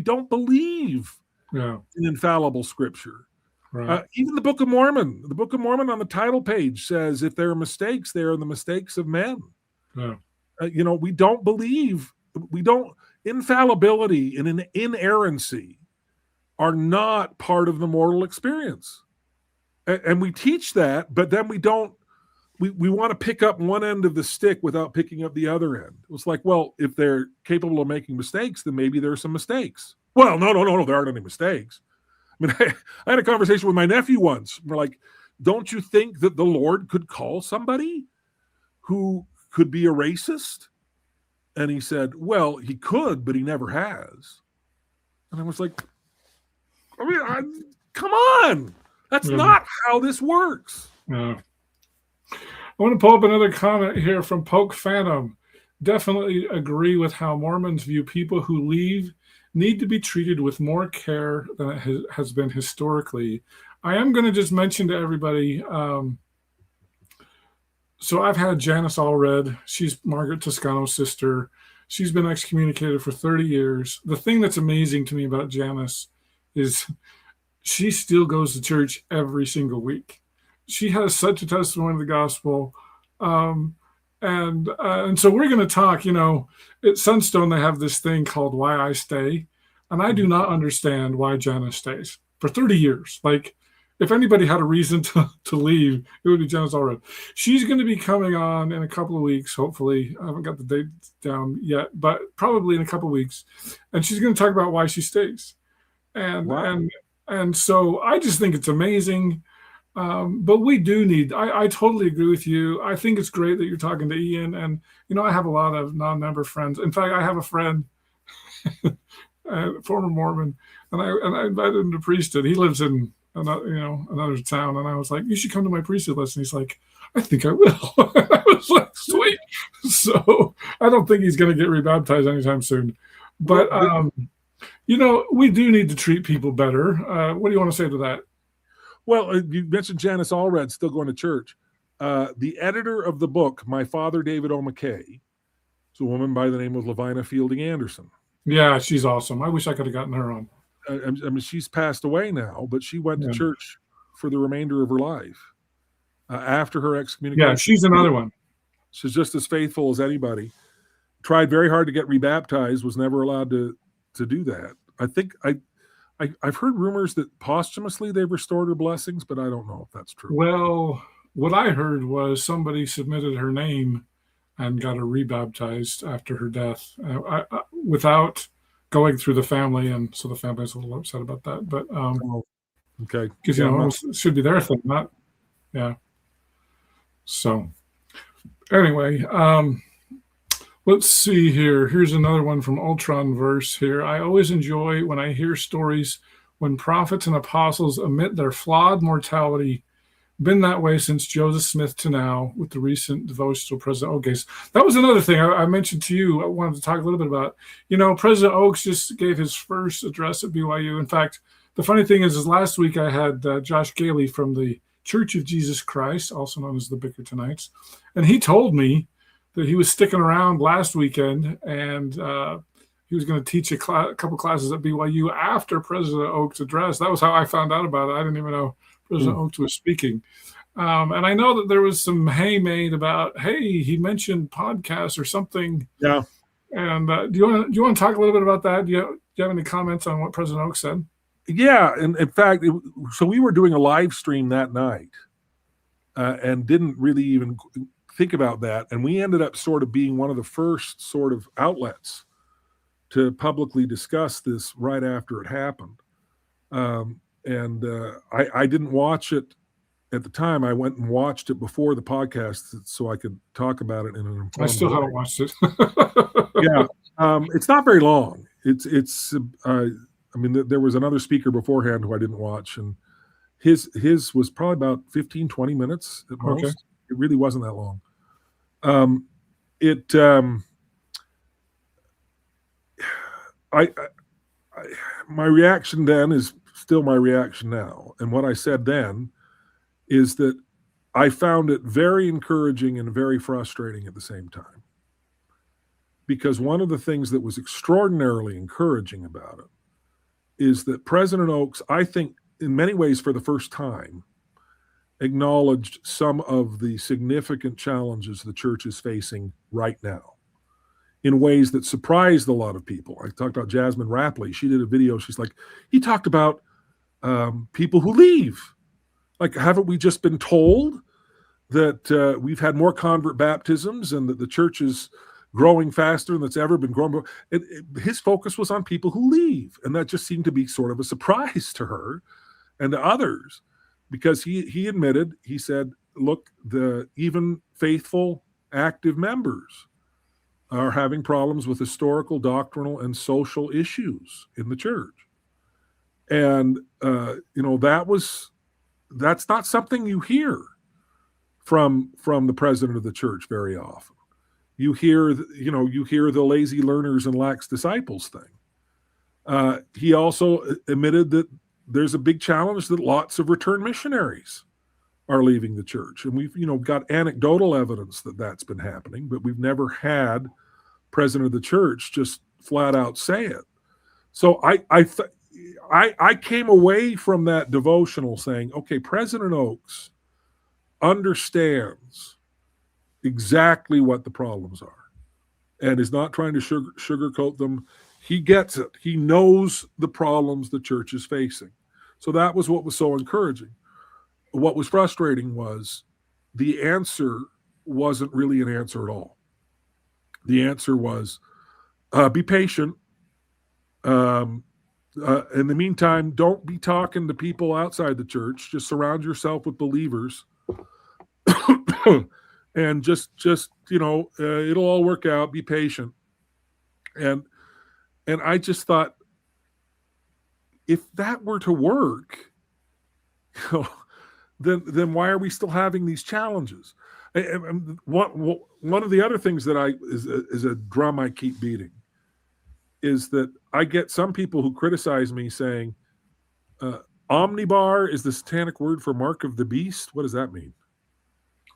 don't believe in infallible scripture. Right. Even the Book of Mormon on the title page says if there are mistakes, they are the mistakes of men. Yeah. You know, infallibility and inerrancy are not part of the mortal experience. And we teach that, but then we want to pick up one end of the stick without picking up the other end. It's like, well, if they're capable of making mistakes, then maybe there are some mistakes. Well, no, there aren't any mistakes. I mean, I had a conversation with my nephew once. We're like, don't you think that the Lord could call somebody who could be a racist? And he said, well, he could, but he never has. And I was like, come on. That's not how this works. No. I want to pull up another comment here from Poke Phantom. Definitely agree with how Mormons view people who leave need to be treated with more care than it has been historically. I am going to just mention to everybody, so I've had Janice Allred. She's Margaret Toscano's sister. She's been excommunicated for 30 years. The thing that's amazing to me about Janice is she still goes to church every single week. She has such a testimony of the gospel. And so we're going to talk, you know, at Sunstone, they have this thing called Why I Stay. And I do not understand why Janice stays for 30 years. Like, if anybody had a reason to leave, it would be Janice Allred. She's going to be coming on in a couple of weeks, hopefully. I haven't got the date down yet, but probably in a couple of weeks. And she's going to talk about why she stays. And so I just think it's amazing. But we do need, I totally agree with you. I think it's great that you're talking to Ian. And, you know, I have a lot of non-member friends. In fact, I have a friend, former Mormon, and I invited him to priesthood. He lives in another town. And I was like, you should come to my priesthood lesson. He's like, I think I will. I was like, sweet. So I don't think he's going to get rebaptized anytime soon. But, you know, we do need to treat people better. What do you want to say to that? Well, you mentioned Janice Allred still going to church. The editor of the book, My Father, David O. McKay, is a woman by the name of Lavina Fielding Anderson. Yeah, she's awesome. I wish I could have gotten her on. I mean, she's passed away now, but she went to church for the remainder of her life after her excommunication. Yeah, she's another one. She's just as faithful as anybody. Tried very hard to get rebaptized, was never allowed to do that. I think I've heard rumors that posthumously they've restored her blessings, but I don't know if that's true. Well, what I heard was somebody submitted her name and got her rebaptized after her death without going through the family, and so the family's a little upset about that. But okay, because it should be their thing, not So anyway, let's see here. Here's another one from Ultron Verse here. I always enjoy when I hear stories when prophets and apostles admit their flawed mortality. Been that way since Joseph Smith to now with the recent devotional President Oaks case. That was another thing I mentioned to you. I wanted to talk a little bit about. President Oaks just gave his first address at BYU. In fact, the funny thing is last week I had Josh Gailey from the Church of Jesus Christ, also known as the Bickertonites, and he told me that he was sticking around last weekend and he was going to teach a couple classes at BYU after President Oaks' address. That was how I found out about it. I didn't even know President Oaks was speaking. And I know that there was some hay made about, hey, he mentioned podcasts or something. Yeah. And do you want to talk a little bit about that? Do you have any comments on what President Oaks said? Yeah. And in fact, so we were doing a live stream that night and didn't really even think about that. And we ended up sort of being one of the first sort of outlets to publicly discuss this right after it happened. I didn't watch it at the time. I went and watched it before the podcast so I could talk about it in an informed I still way. haven't watched it. Yeah. It's not very long. I mean, there was another speaker beforehand who I didn't watch, and his was probably about 15, 20 minutes at most. Okay. It really wasn't that long. My reaction then is still my reaction now. And what I said then is that I found it very encouraging and very frustrating at the same time. Because one of the things that was extraordinarily encouraging about it is that President Oaks, I think, in many ways for the first time, acknowledged some of the significant challenges the church is facing right now in ways that surprised a lot of people. I talked about Jasmine Rapley. She did a video. She's like, he talked about people who leave. Like, haven't we just been told that we've had more convert baptisms and that the church is growing faster than it's ever been growing? His focus was on people who leave. And that just seemed to be sort of a surprise to her and to others, because he admitted, he said, look, even faithful, active members are having problems with historical, doctrinal, and social issues in the church. And, that's not something you hear from the president of the church very often. You hear the lazy learners and lax disciples thing. He also admitted that there's a big challenge that lots of return missionaries are leaving the church. And we've, got anecdotal evidence that that's been happening, but we've never had president of the church just flat out say it. So I came away from that devotional saying, okay, President Oaks understands exactly what the problems are and is not trying to sugarcoat them. He gets it. He knows the problems the church is facing. So that was what was so encouraging. What was frustrating was the answer wasn't really an answer at all. The answer was, be patient. In the meantime, don't be talking to people outside the church. Just surround yourself with believers. And just it'll all work out. Be patient. And I just thought, if that were to work, then why are we still having these challenges? One of the other things that is a drum I keep beating is that I get some people who criticize me saying, Omnibar is the satanic word for mark of the beast. What does that mean?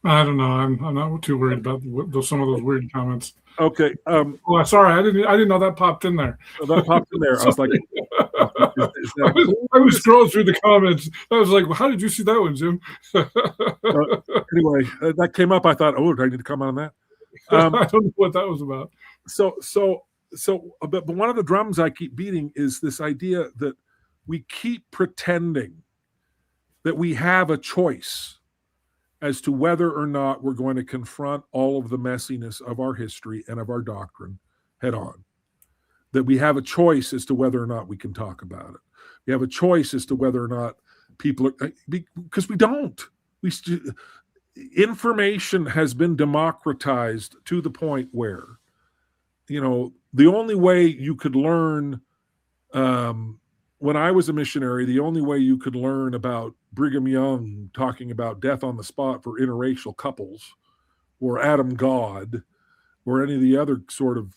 I don't know. I'm not too worried about some of those weird comments. Okay. Oh, sorry. I didn't know that popped in there. That popped in there. I was like, I was scrolling through the comments. I was like, well, how did you see that one, Jim? Anyway, that came up. I thought, oh, do I need to comment on that? I don't know what that was about. But one of the drums I keep beating is this idea that we keep pretending that we have a choice as to whether or not we're going to confront all of the messiness of our history and of our doctrine head on. That we have a choice as to whether or not we can talk about it. We have a choice as to whether or not people are, because we don't. Information has been democratized to the point where, the only way you could learn, when I was a missionary, the only way you could learn about Brigham Young talking about death on the spot for interracial couples, or Adam God, or any of the other sort of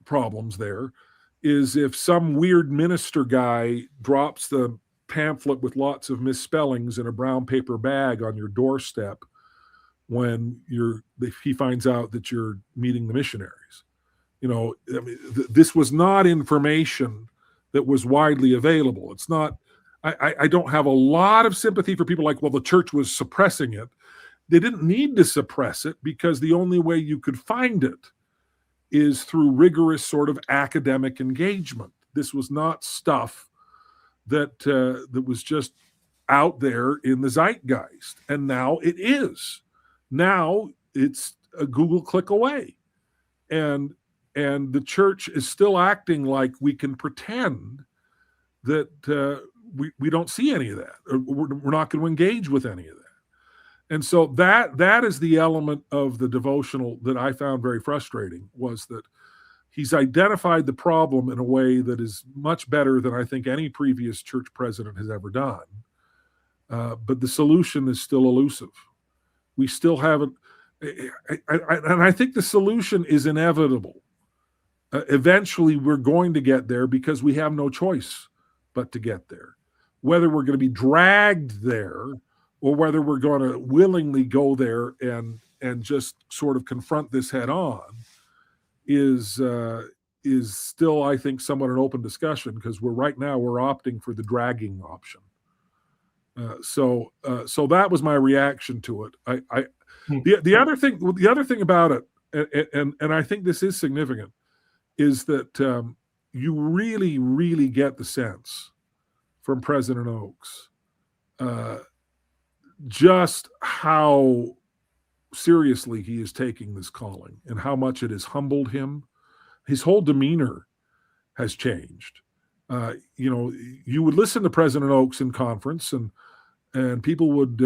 problems there, is if some weird minister guy drops the pamphlet with lots of misspellings in a brown paper bag on your doorstep when he finds out that you're meeting the missionaries. This was not information that was widely available. It's not, I don't have a lot of sympathy for people like, well, the church was suppressing it. They didn't need to suppress it because the only way you could find it is through rigorous sort of academic engagement. This was not stuff that was just out there in the zeitgeist. And now it is. Now it's a Google click away. And the church is still acting like we can pretend that we don't see any of that. We're not going to engage with any of that. And so that is the element of the devotional that I found very frustrating, was that he's identified the problem in a way that is much better than I think any previous church president has ever done. But the solution is still elusive. We still haven't, and I think the solution is inevitable. Eventually, we're going to get there because we have no choice but to get there. Whether we're going to be dragged there or whether we're going to willingly go there and just sort of confront this head on is still, I think, somewhat an open discussion, because right now we're opting for the dragging option. So that was my reaction to it. The other thing about it, and I think this is significant, is that you really, really get the sense from President Oaks just how seriously he is taking this calling and how much it has humbled him. His whole demeanor has changed. You would listen to President Oaks in conference, and people would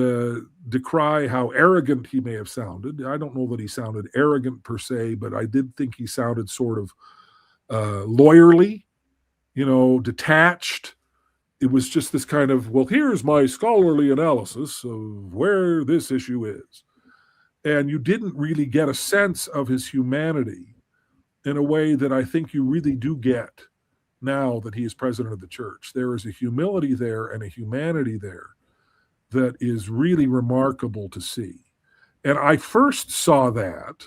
decry how arrogant he may have sounded. I don't know that he sounded arrogant per se, but I did think he sounded sort of lawyerly, detached. It was just this kind of, well, here's my scholarly analysis of where this issue is. And you didn't really get a sense of his humanity in a way that I think you really do get now that he is president of the church. There is a humility there and a humanity there that is really remarkable to see. And I first saw that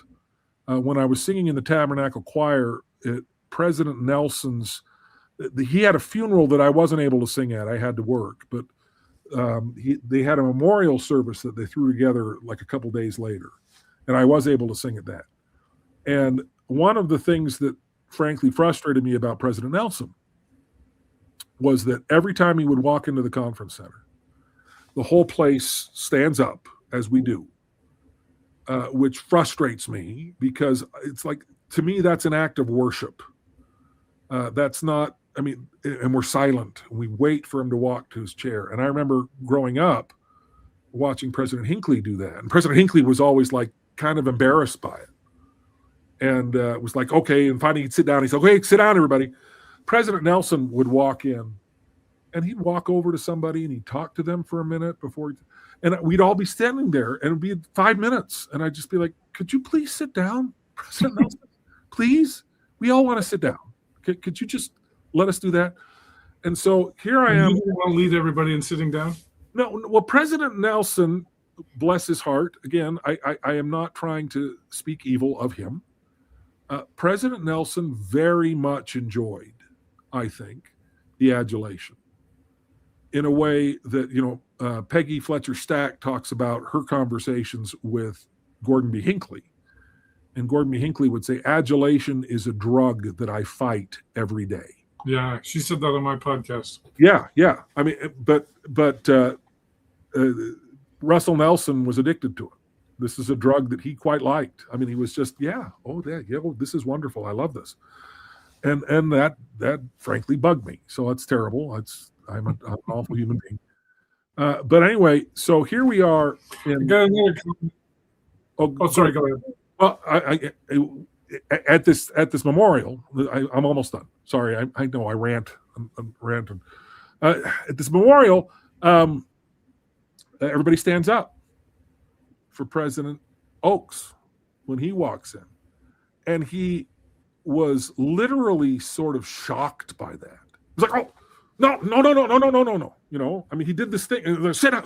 when I was singing in the Tabernacle Choir at President Nelson's. He had a funeral that I wasn't able to sing at. I had to work, but they had a memorial service that they threw together like a couple days later, and I was able to sing at that. And one of the things that frankly frustrated me about President Nelson was that every time he would walk into the conference center, the whole place stands up, as we do, which frustrates me, because it's like, to me, that's an act of worship. That's not, and we're silent. We wait for him to walk to his chair. And I remember growing up watching President Hinckley do that. And President Hinckley was always like kind of embarrassed by it. And was like, okay. And finally he'd sit down. He'd say, okay, sit down, everybody. President Nelson would walk in, and he'd walk over to somebody and he'd talk to them for a minute before, and we'd all be standing there, and it'd be 5 minutes. And I'd just be like, could you please sit down, President Nelson? Please? We all want to sit down. Could you just let us do that? And so here I am. You want to lead everybody in sitting down? No, well, President Nelson, bless his heart, again, I am not trying to speak evil of him. President Nelson very much enjoyed, I think, the adulation in a way that, Peggy Fletcher Stack talks about her conversations with Gordon B. Hinckley. And Gordon B. Hinckley would say, adulation is a drug that I fight every day. Yeah, she said that on my podcast. Yeah. I mean, but Russell Nelson was addicted to it. This is a drug that he quite liked. I mean, he was just, this is wonderful. I love this. And that frankly bugged me. So it's terrible. I'm an awful human being. But anyway, so here we are. Sorry, go ahead. Well, I at this memorial, I'm almost done. Sorry, I know I rant. I'm ranting. At this memorial, everybody stands up for President Oaks when he walks in, and he was literally sort of shocked by that. He was like, "Oh, no!" I mean, he did this thing. Sit down.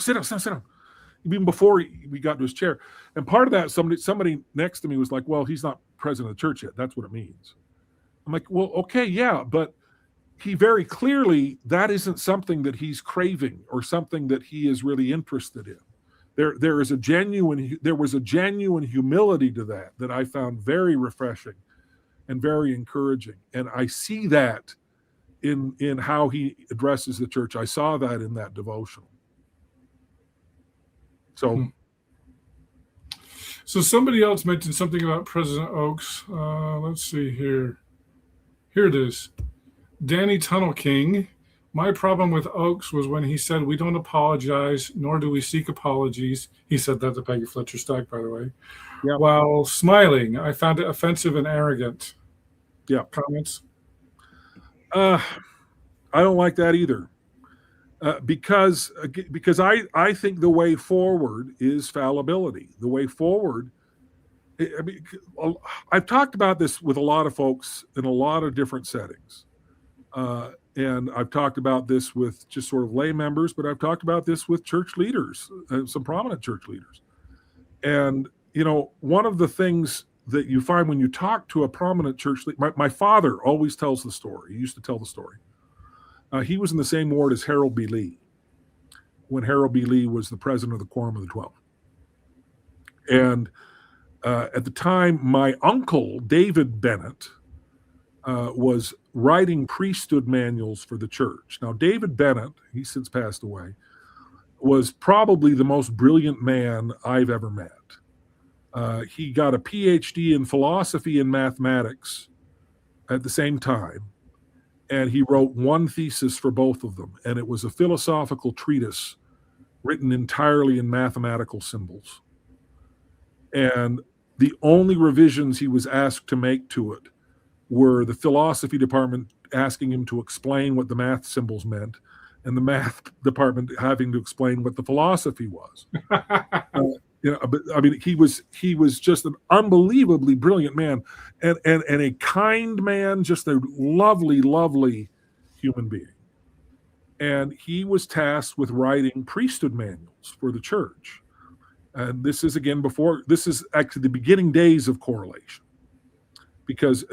Even before we got to his chair. And part of that, somebody next to me was like, well, he's not president of the church yet. That's what it means. I'm like, well, okay, yeah, but he very clearly, that isn't something that he's craving or something that he is really interested in. There was a genuine humility to that I found very refreshing and very encouraging. And I see that in how he addresses the church. I saw that in that devotional. So somebody else mentioned something about President Oaks. Let's see here. Here it is. Danny Tunnel King. My problem with Oaks was when he said, we don't apologize, nor do we seek apologies. He said that to Peggy Fletcher Stack, by the way. Yeah. While smiling, I found it offensive and arrogant. Yeah. Comments? I don't like that either. Because I think the way forward is fallibility. The way forward, I mean, I've talked about this with a lot of folks in a lot of different settings. And I've talked about this with just sort of lay members, but I've talked about this with church leaders, some prominent church leaders. And, one of the things that you find when you talk to a prominent church leader, my father always tells the story. He used to tell the story. He was in the same ward as Harold B. Lee when Harold B. Lee was the president of the Quorum of the 12. And at the time, my uncle, David Bennett, was writing priesthood manuals for the church. Now, David Bennett, he's since passed away, was probably the most brilliant man I've ever met. He got a PhD in philosophy and mathematics at the same time. And he wrote one thesis for both of them, and it was a philosophical treatise written entirely in mathematical symbols. And the only revisions he was asked to make to it were the philosophy department asking him to explain what the math symbols meant, and the math department having to explain what the philosophy was. But I mean, he was just an unbelievably brilliant man, and a kind man, just a lovely, lovely human being. And he was tasked with writing priesthood manuals for the church. And this is actually the beginning days of correlation, because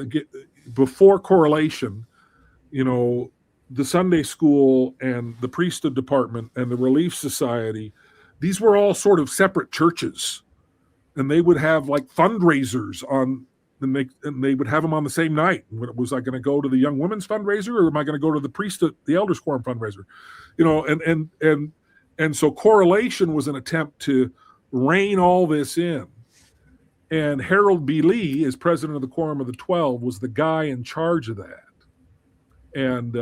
before correlation, the Sunday school and the priesthood department and the Relief Society, these were all sort of separate churches, and they would have like fundraisers on, and they would have them on the same night. Was I going to go to the young women's fundraiser, or am I going to go to the priesthood, the elders quorum fundraiser? And so correlation was an attempt to rein all this in. And Harold B. Lee, as president of the Quorum of the 12, was the guy in charge of that. And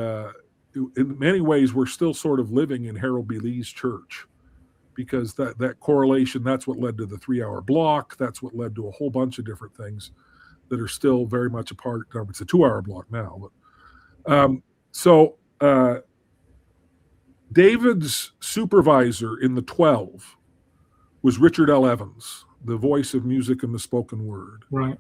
in many ways, we're still sort of living in Harold B. Lee's church, because that correlation, that's what led to the 3-hour block. That's what led to a whole bunch of different things that are still very much a part. It's a 2-hour block now. But David's supervisor in the 12 was Richard L. Evans, the voice of music and the spoken word. Right.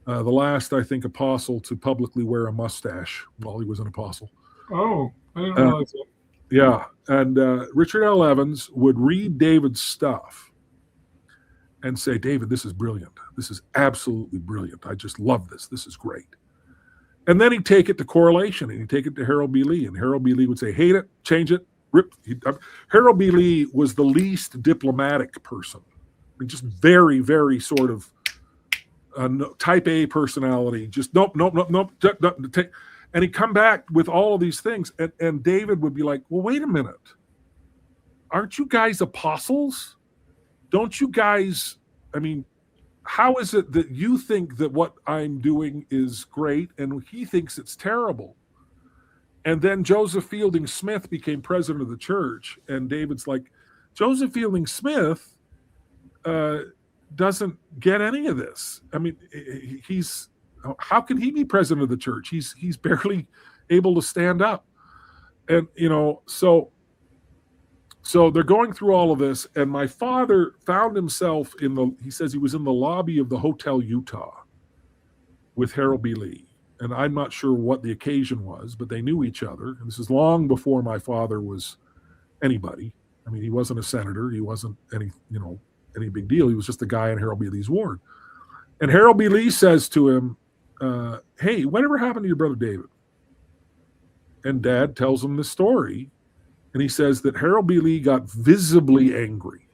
The last, I think, apostle to publicly wear a mustache while he was an apostle. Oh, I didn't realize that. Yeah, and Richard L. Evans would read David's stuff and say, David, this is brilliant. This is absolutely brilliant. I just love this. This is great. And then he'd take it to correlation, and he'd take it to Harold B. Lee, and Harold B. Lee would say, hate it, change it, rip. Harold B. Lee was the least diplomatic person. I mean, just very, very sort of type A personality. Just nope. And he'd come back with all of these things, and David would be like, well, wait a minute. Aren't you guys apostles? Don't you guys, I mean, how is it that you think that what I'm doing is great and he thinks it's terrible? And then Joseph Fielding Smith became president of the church, and David's like, Joseph Fielding Smith doesn't get any of this. I mean, how can he be president of the church? He's barely able to stand up. And, so they're going through all of this, and my father found himself he says he was in the lobby of the Hotel Utah with Harold B. Lee. And I'm not sure what the occasion was, but they knew each other. And this is long before my father was anybody. I mean, he wasn't a senator. He wasn't any big deal. He was just a guy in Harold B. Lee's ward. And Harold B. Lee says to him, hey, whatever happened to your brother David? And Dad tells him the story. And he says that Harold B. Lee got visibly angry.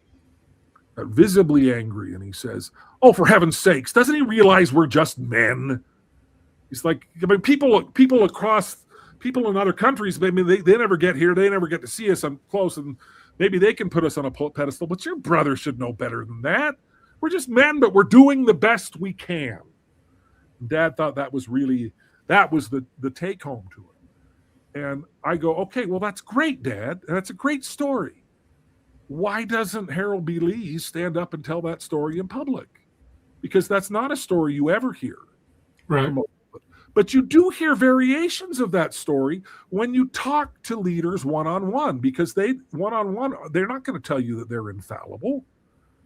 And he says, oh, for heaven's sakes, doesn't he realize we're just men? He's like, I mean, people in other countries, I mean, they never get here. They never get to see us up close, and maybe they can put us on a pedestal, but your brother should know better than that. We're just men, but we're doing the best we can. Dad thought that was the take home to it. And I go, okay, well, that's great, Dad. That's a great story. Why doesn't Harold B. Lee stand up and tell that story in public? Because that's not a story you ever hear. Right. But you do hear variations of that story when you talk to leaders one-on-one, because they're not going to tell you that they're infallible.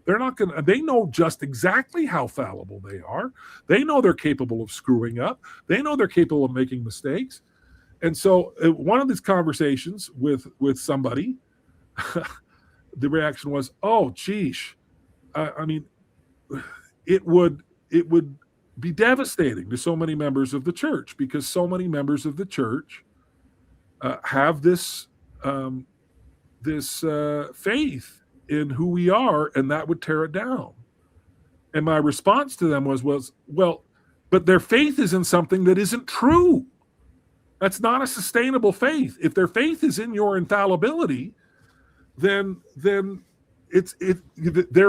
They know just exactly how fallible they are. They know they're capable of screwing up. They know they're capable of making mistakes. And so one of these conversations with somebody, the reaction was, oh, geez, I mean, it would be devastating to so many members of the church, because so many members of the church have this faith in who we are, and that would tear it down. And my response to them was, well, but their faith is in something that isn't true. That's not a sustainable faith. If their faith is in your infallibility, then they're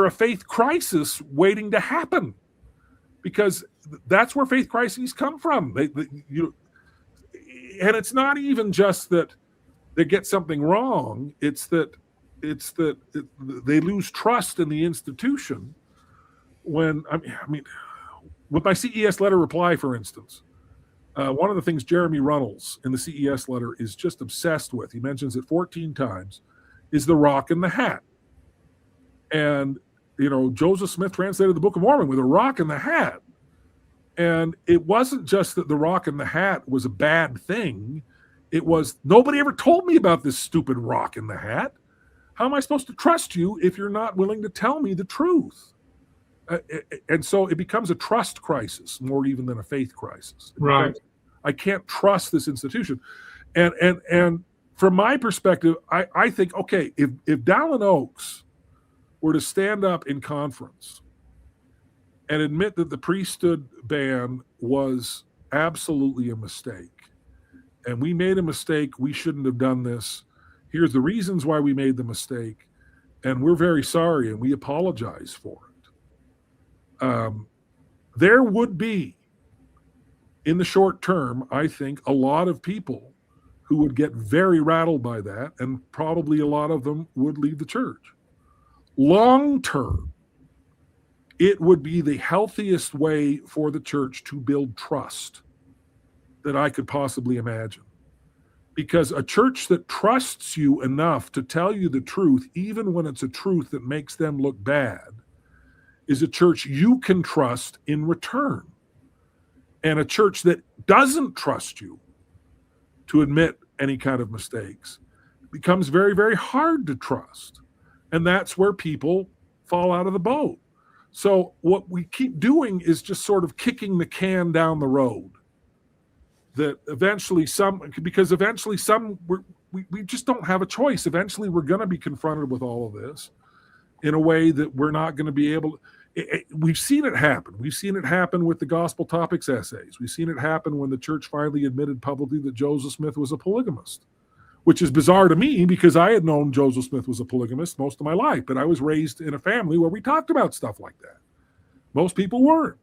a faith crisis waiting to happen, because that's where faith crises come from. And it's not even just that they get something wrong. It's that they lose trust in the institution. When I mean, with my CES letter reply, for instance. One of the things Jeremy Runnels in the CES letter is just obsessed with, he mentions it 14 times, is the rock and the hat. And, Joseph Smith translated the Book of Mormon with a rock and the hat. And it wasn't just that the rock and the hat was a bad thing. It was, nobody ever told me about this stupid rock and the hat. How am I supposed to trust you if you're not willing to tell me the truth? And so it becomes a trust crisis more even than a faith crisis. Right. I can't trust this institution. And from my perspective, I think, okay, if Dallin Oaks were to stand up in conference and admit that the priesthood ban was absolutely a mistake, and we made a mistake, we shouldn't have done this, here's the reasons why we made the mistake, and we're very sorry and we apologize for it. There would be, in the short term, I think, a lot of people who would get very rattled by that, and probably a lot of them would leave the church. Long term, it would be the healthiest way for the church to build trust that I could possibly imagine. Because a church that trusts you enough to tell you the truth, even when it's a truth that makes them look bad, is a church you can trust in return. And a church that doesn't trust you to admit any kind of mistakes, it becomes very, very hard to trust. And that's where people fall out of the boat. So what we keep doing is just sort of kicking the can down the road. That eventually we just don't have a choice. Eventually we're going to be confronted with all of this in a way that we're not going to be able to. We've seen it happen. We've seen it happen with the Gospel Topics essays. We've seen it happen when the church finally admitted publicly that Joseph Smith was a polygamist, which is bizarre to me because I had known Joseph Smith was a polygamist most of my life, but I was raised in a family where we talked about stuff like that. Most people weren't.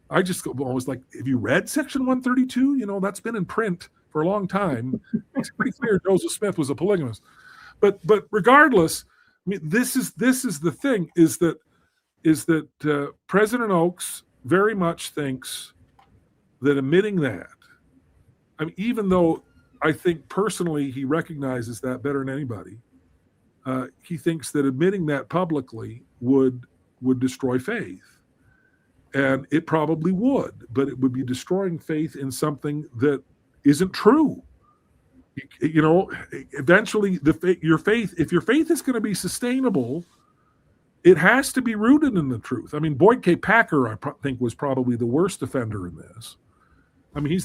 I just was like, have you read Section 132? You know, that's been in print for a long time. It's pretty clear Joseph Smith was a polygamist. But regardless, I mean, this is the thing, is that President Oaks very much thinks that admitting that, I mean, even though I think personally he recognizes that better than anybody, he thinks that admitting that publicly would destroy faith. And it probably would, but it would be destroying faith in something that isn't true. You know, eventually your faith, if your faith is going to be sustainable, it has to be rooted in the truth. I mean, Boyd K. Packer, I think, was probably the worst offender in this. I mean,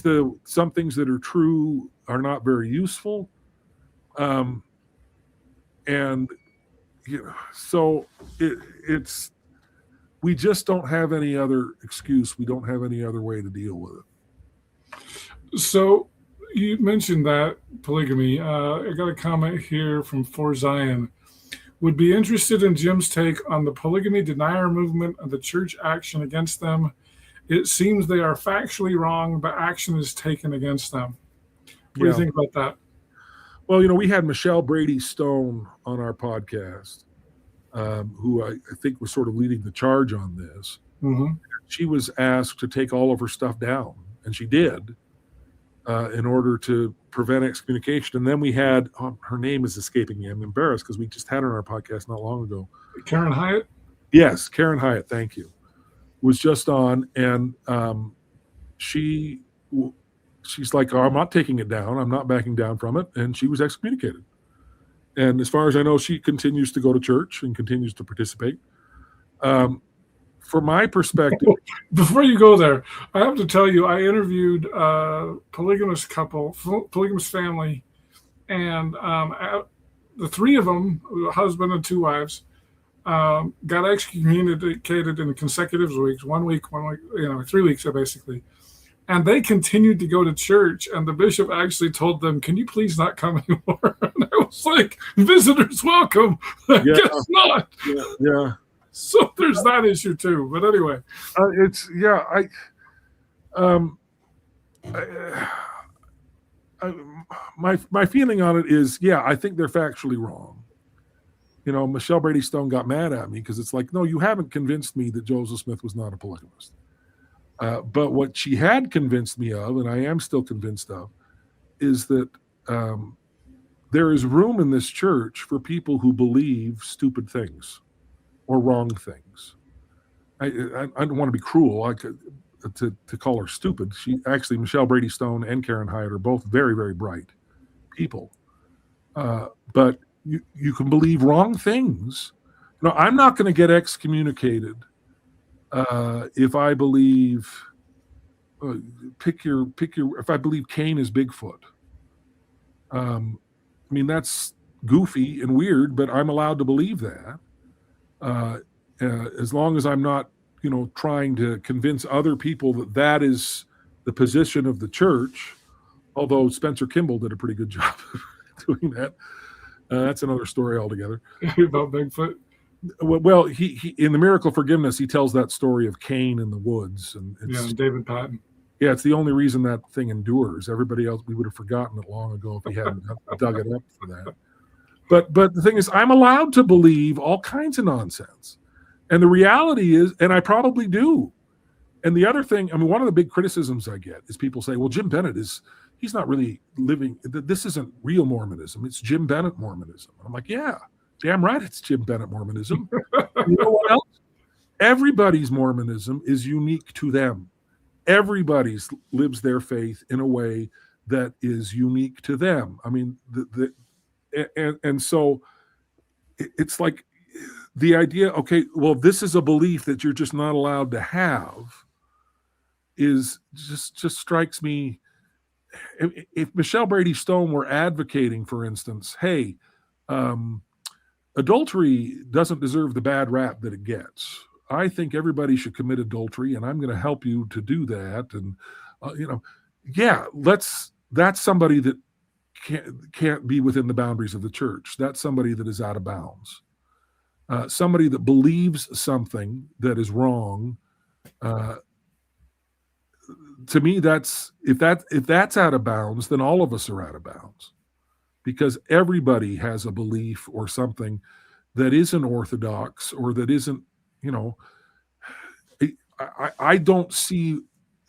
some things that are true are not very useful. And, you know, so it's, we just don't have any other excuse. We don't have any other way to deal with it. So you mentioned that polygamy. I got a comment here from For Zion. Would be interested in Jim's take on the polygamy denier movement and the church action against them. It seems they are factually wrong, but action is taken against them. What do you think about that? Well, you know, we had Michelle Brady Stone on our podcast, who I think was sort of leading the charge on this. Mm-hmm. She was asked to take all of her stuff down, and she did, in order to prevent excommunication. And then we had, her name is escaping me. I'm embarrassed because we just had her on our podcast not long ago. Karen Hyatt? Yes, Karen Hyatt, thank you. Was just on, and she's like, oh, I'm not taking it down. I'm not backing down from it. And she was excommunicated. And as far as I know, she continues to go to church and continues to participate. From my perspective... Before you go there, I have to tell you, I interviewed a polygamous couple, polygamous family, and the three of them, a husband and two wives, got excommunicated in consecutive weeks, 1 week, 3 weeks, basically. And they continued to go to church, and the bishop actually told them, can you please not come anymore? And I was like, visitors welcome. I guess not. Yeah. So there's that issue too. But anyway. My feeling on it is, I think they're factually wrong. You know, Michelle Brady Stone got mad at me because it's like, no, you haven't convinced me that Joseph Smith was not a polygamist. But what she had convinced me of, and I am still convinced of, is that there is room in this church for people who believe stupid things or wrong things. I don't want to be cruel to call her stupid. Michelle Brady Stone and Karen Hyatt are both very, very bright people. But you can believe wrong things. You know, I'm not going to get excommunicated if I believe, if I believe Cain is Bigfoot. I mean, that's goofy and weird, but I'm allowed to believe that. As long as I'm not, trying to convince other people that is the position of the church, although Spencer Kimball did a pretty good job doing that. That's another story altogether. About Bigfoot? Well, he in the Miracle of Forgiveness, he tells that story of Cain in the woods, and David Patton. Yeah, it's the only reason that thing endures. Everybody else, we would have forgotten it long ago if we hadn't dug it up for that. But the thing is, I'm allowed to believe all kinds of nonsense, and the reality is, and I probably do. And the other thing, I mean, one of the big criticisms I get is people say, "Well, Jim Bennett he's not really living. This isn't real Mormonism. It's Jim Bennett Mormonism." I'm like, yeah. Damn right, it's Jim Bennett Mormonism. You know what else? Everybody's Mormonism is unique to them. Everybody lives their faith in a way that is unique to them. I mean, and so it's like the idea, okay, well, this is a belief that you're just not allowed to have, is just strikes me. If Michelle Brady Stone were advocating, for instance, hey, adultery doesn't deserve the bad rap that it gets. I think everybody should commit adultery, and I'm going to help you to do that. And yeah, that's somebody that can't be within the boundaries of the church. That's somebody that is out of bounds. Somebody that believes something that is wrong. To me, that's if that's out of bounds, then all of us are out of bounds, because everybody has a belief or something that isn't orthodox or that isn't, I don't see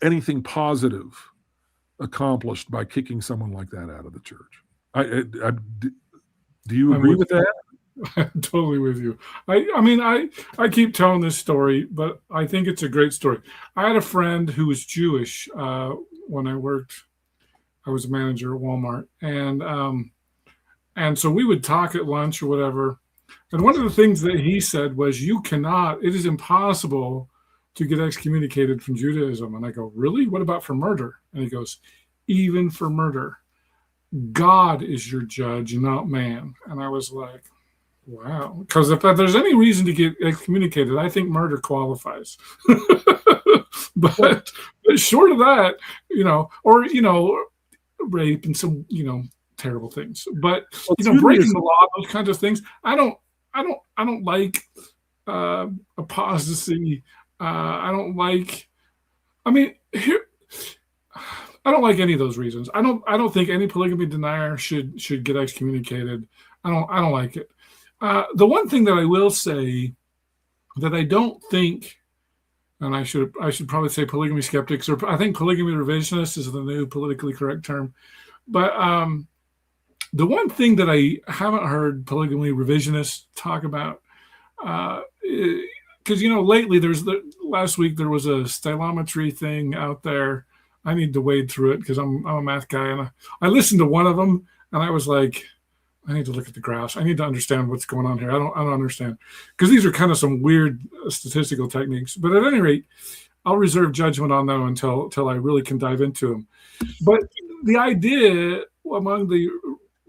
anything positive accomplished by kicking someone like that out of the church. Do you agree with that? I'm totally with you. I keep telling this story, but I think it's a great story. I had a friend who was Jewish when I was a manager at Walmart, and so we would talk at lunch or whatever. And one of the things that he said was, it is impossible to get excommunicated from Judaism. And I go, really? What about for murder? And he goes, even for murder, God is your judge, not man. And I was like, wow. Because if there's any reason to get excommunicated, I think murder qualifies. but short of that, or rape and some, terrible things. But breaking the law, those kinds of things, I don't like apostasy. I don't like any of those reasons. I don't think any polygamy denier should get excommunicated. I don't like it. The one thing that I will say that I don't think, and I should probably say polygamy skeptics, or I think polygamy revisionists is the new politically correct term. But the one thing that I haven't heard polygamy revisionists talk about, because lately last week there was a stylometry thing out there. I need to wade through it because I'm a math guy, and I listened to one of them, and I was like, I need to look at the graphs. I need to understand what's going on here. I don't understand, because these are kind of some weird statistical techniques. But at any rate, I'll reserve judgment on them until I really can dive into them. But the idea among the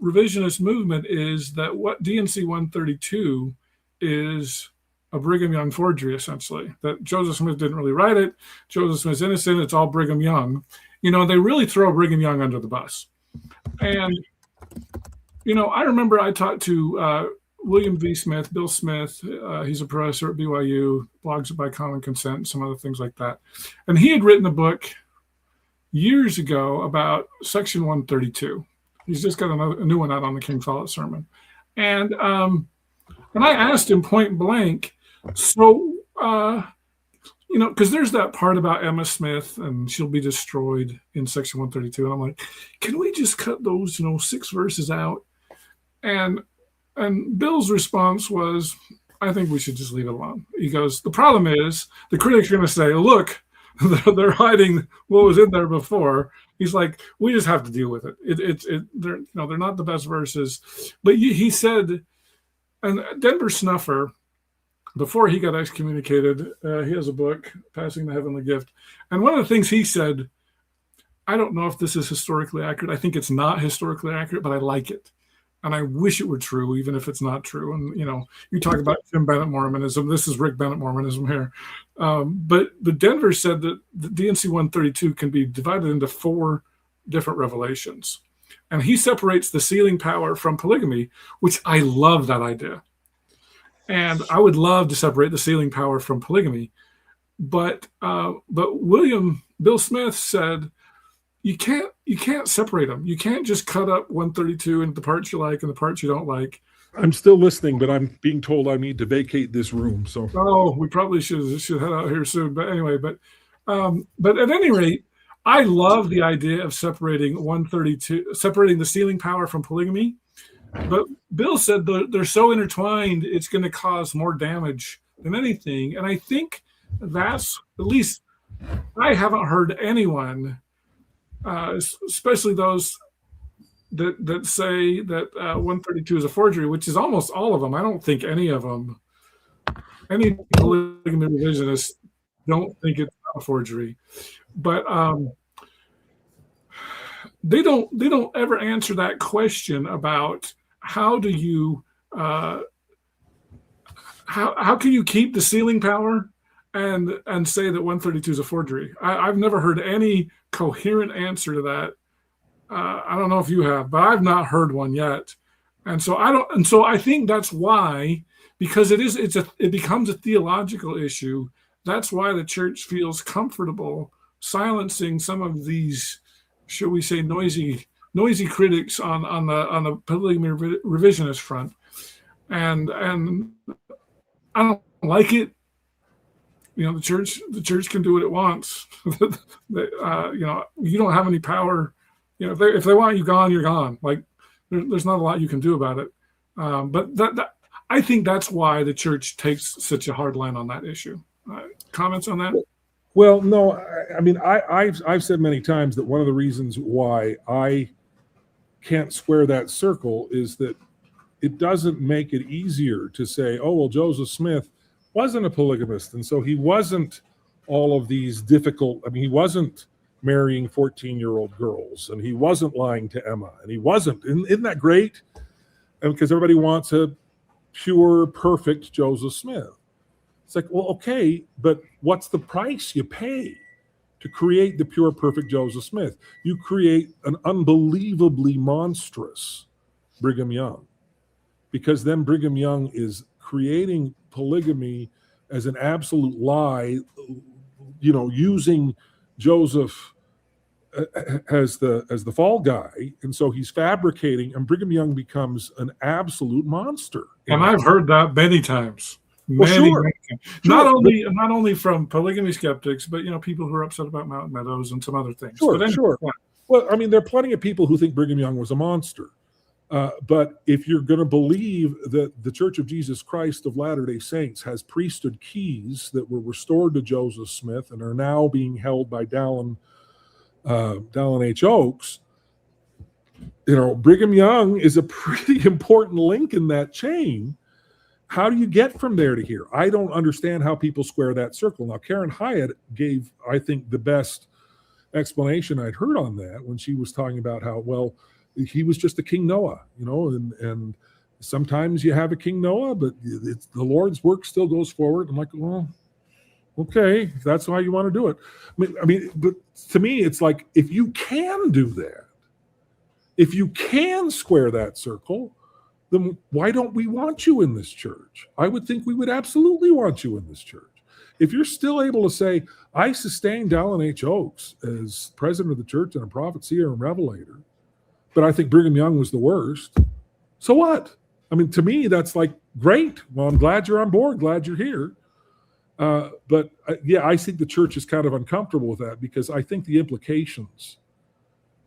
revisionist movement is that what D&C 132 is a Brigham Young forgery, essentially, that Joseph Smith didn't really write it. Joseph Smith's innocent. It's all Brigham Young. They really throw Brigham Young under the bus. And, I remember I talked to William V. Smith, Bill Smith. He's a professor at BYU, blogs by common consent, some other things like that. And he had written a book years ago about Section 132. He's just got a new one out on the King Follett sermon. And I asked him point blank, so, because there's that part about Emma Smith and she'll be destroyed in Section 132. And I'm like, can we just cut those, 6 verses out? And Bill's response was, I think we should just leave it alone. He goes, the problem is the critics are going to say, look, they're hiding what was in there before. He's like, we just have to deal with it. They're not the best verses. But he said, and Denver Snuffer, before he got excommunicated, he has a book, Passing the Heavenly Gift. And one of the things he said, I don't know if this is historically accurate. I think it's not historically accurate, but I like it. And I wish it were true, even if it's not true. And, you talk about Jim Bennett Mormonism. This is Rick Bennett Mormonism here. But Denver said that the D&C 132 can be divided into 4 different revelations. And he separates the sealing power from polygamy, which I love that idea. And I would love to separate the sealing power from polygamy. But Bill Smith said, you can't separate them. You can't just cut up 132 into the parts you like and the parts you don't like. I'm still listening, but I'm being told I need to vacate this room. So we probably should head out here soon. But anyway, but at any rate, I love the idea of separating the sealing power from polygamy. But Bill said they're so intertwined, it's going to cause more damage than anything. And I think that's, at least I haven't heard anyone especially those that say that 132 is a forgery, which is almost all of them. I don't think any of them, any polygamy revisionists, don't think it's a forgery, but they don't ever answer that question about how do you how can you keep the sealing power and say that 132 is a forgery? I've never heard any coherent answer to that. I don't know if you have, but I've not heard one yet. And so I think that's why, because it becomes a theological issue. That's why the church feels comfortable silencing some of these, should we say, noisy critics on the polygamy revisionist front. And I don't like it. The church can do what it wants. You don't have any power. If they want you gone, you're gone. Like there's not a lot you can do about it. But I think that's why the church takes such a hard line on that issue. Comments on that? Well, no, I mean, I've said many times that one of the reasons why I can't square that circle is that it doesn't make it easier to say, oh, well, Joseph Smith wasn't a polygamist, and so he wasn't all of these difficult, he wasn't marrying 14-year-old girls, and he wasn't lying to Emma, and he wasn't. Isn't that great? And because everybody wants a pure, perfect Joseph Smith. It's like, well, okay, but what's the price you pay to create the pure, perfect Joseph Smith? You create an unbelievably monstrous Brigham Young, because then Brigham Young is creating polygamy as an absolute lie, using Joseph as the fall guy, and so he's fabricating, and Brigham Young becomes an absolute monster. And I've heard that many times. Many times. Not only from polygamy skeptics, but people who are upset about Mountain Meadows and some other things. Sure. Well, there are plenty of people who think Brigham Young was a monster. But if you're going to believe that the Church of Jesus Christ of Latter-day Saints has priesthood keys that were restored to Joseph Smith and are now being held by Dallin H. Oaks, Brigham Young is a pretty important link in that chain. How do you get from there to here? I don't understand how people square that circle. Now, Karen Hyatt gave, I think, the best explanation I'd heard on that when she was talking about how, well, he was just a King Noah, and sometimes you have a King Noah, but the Lord's work still goes forward. I'm like, well, okay, if that's how you want to do it. But to me, it's like, if you can do that, if you can square that circle, then why don't we want you in this church? I would think we would absolutely want you in this church. If you're still able to say, I sustain Dallin H. Oaks as president of the church and a prophet, seer, and revelator, but I think Brigham Young was the worst, so what? To me, that's like, great. Well, I'm glad you're on board, glad you're here. But I think the church is kind of uncomfortable with that, because I think the implications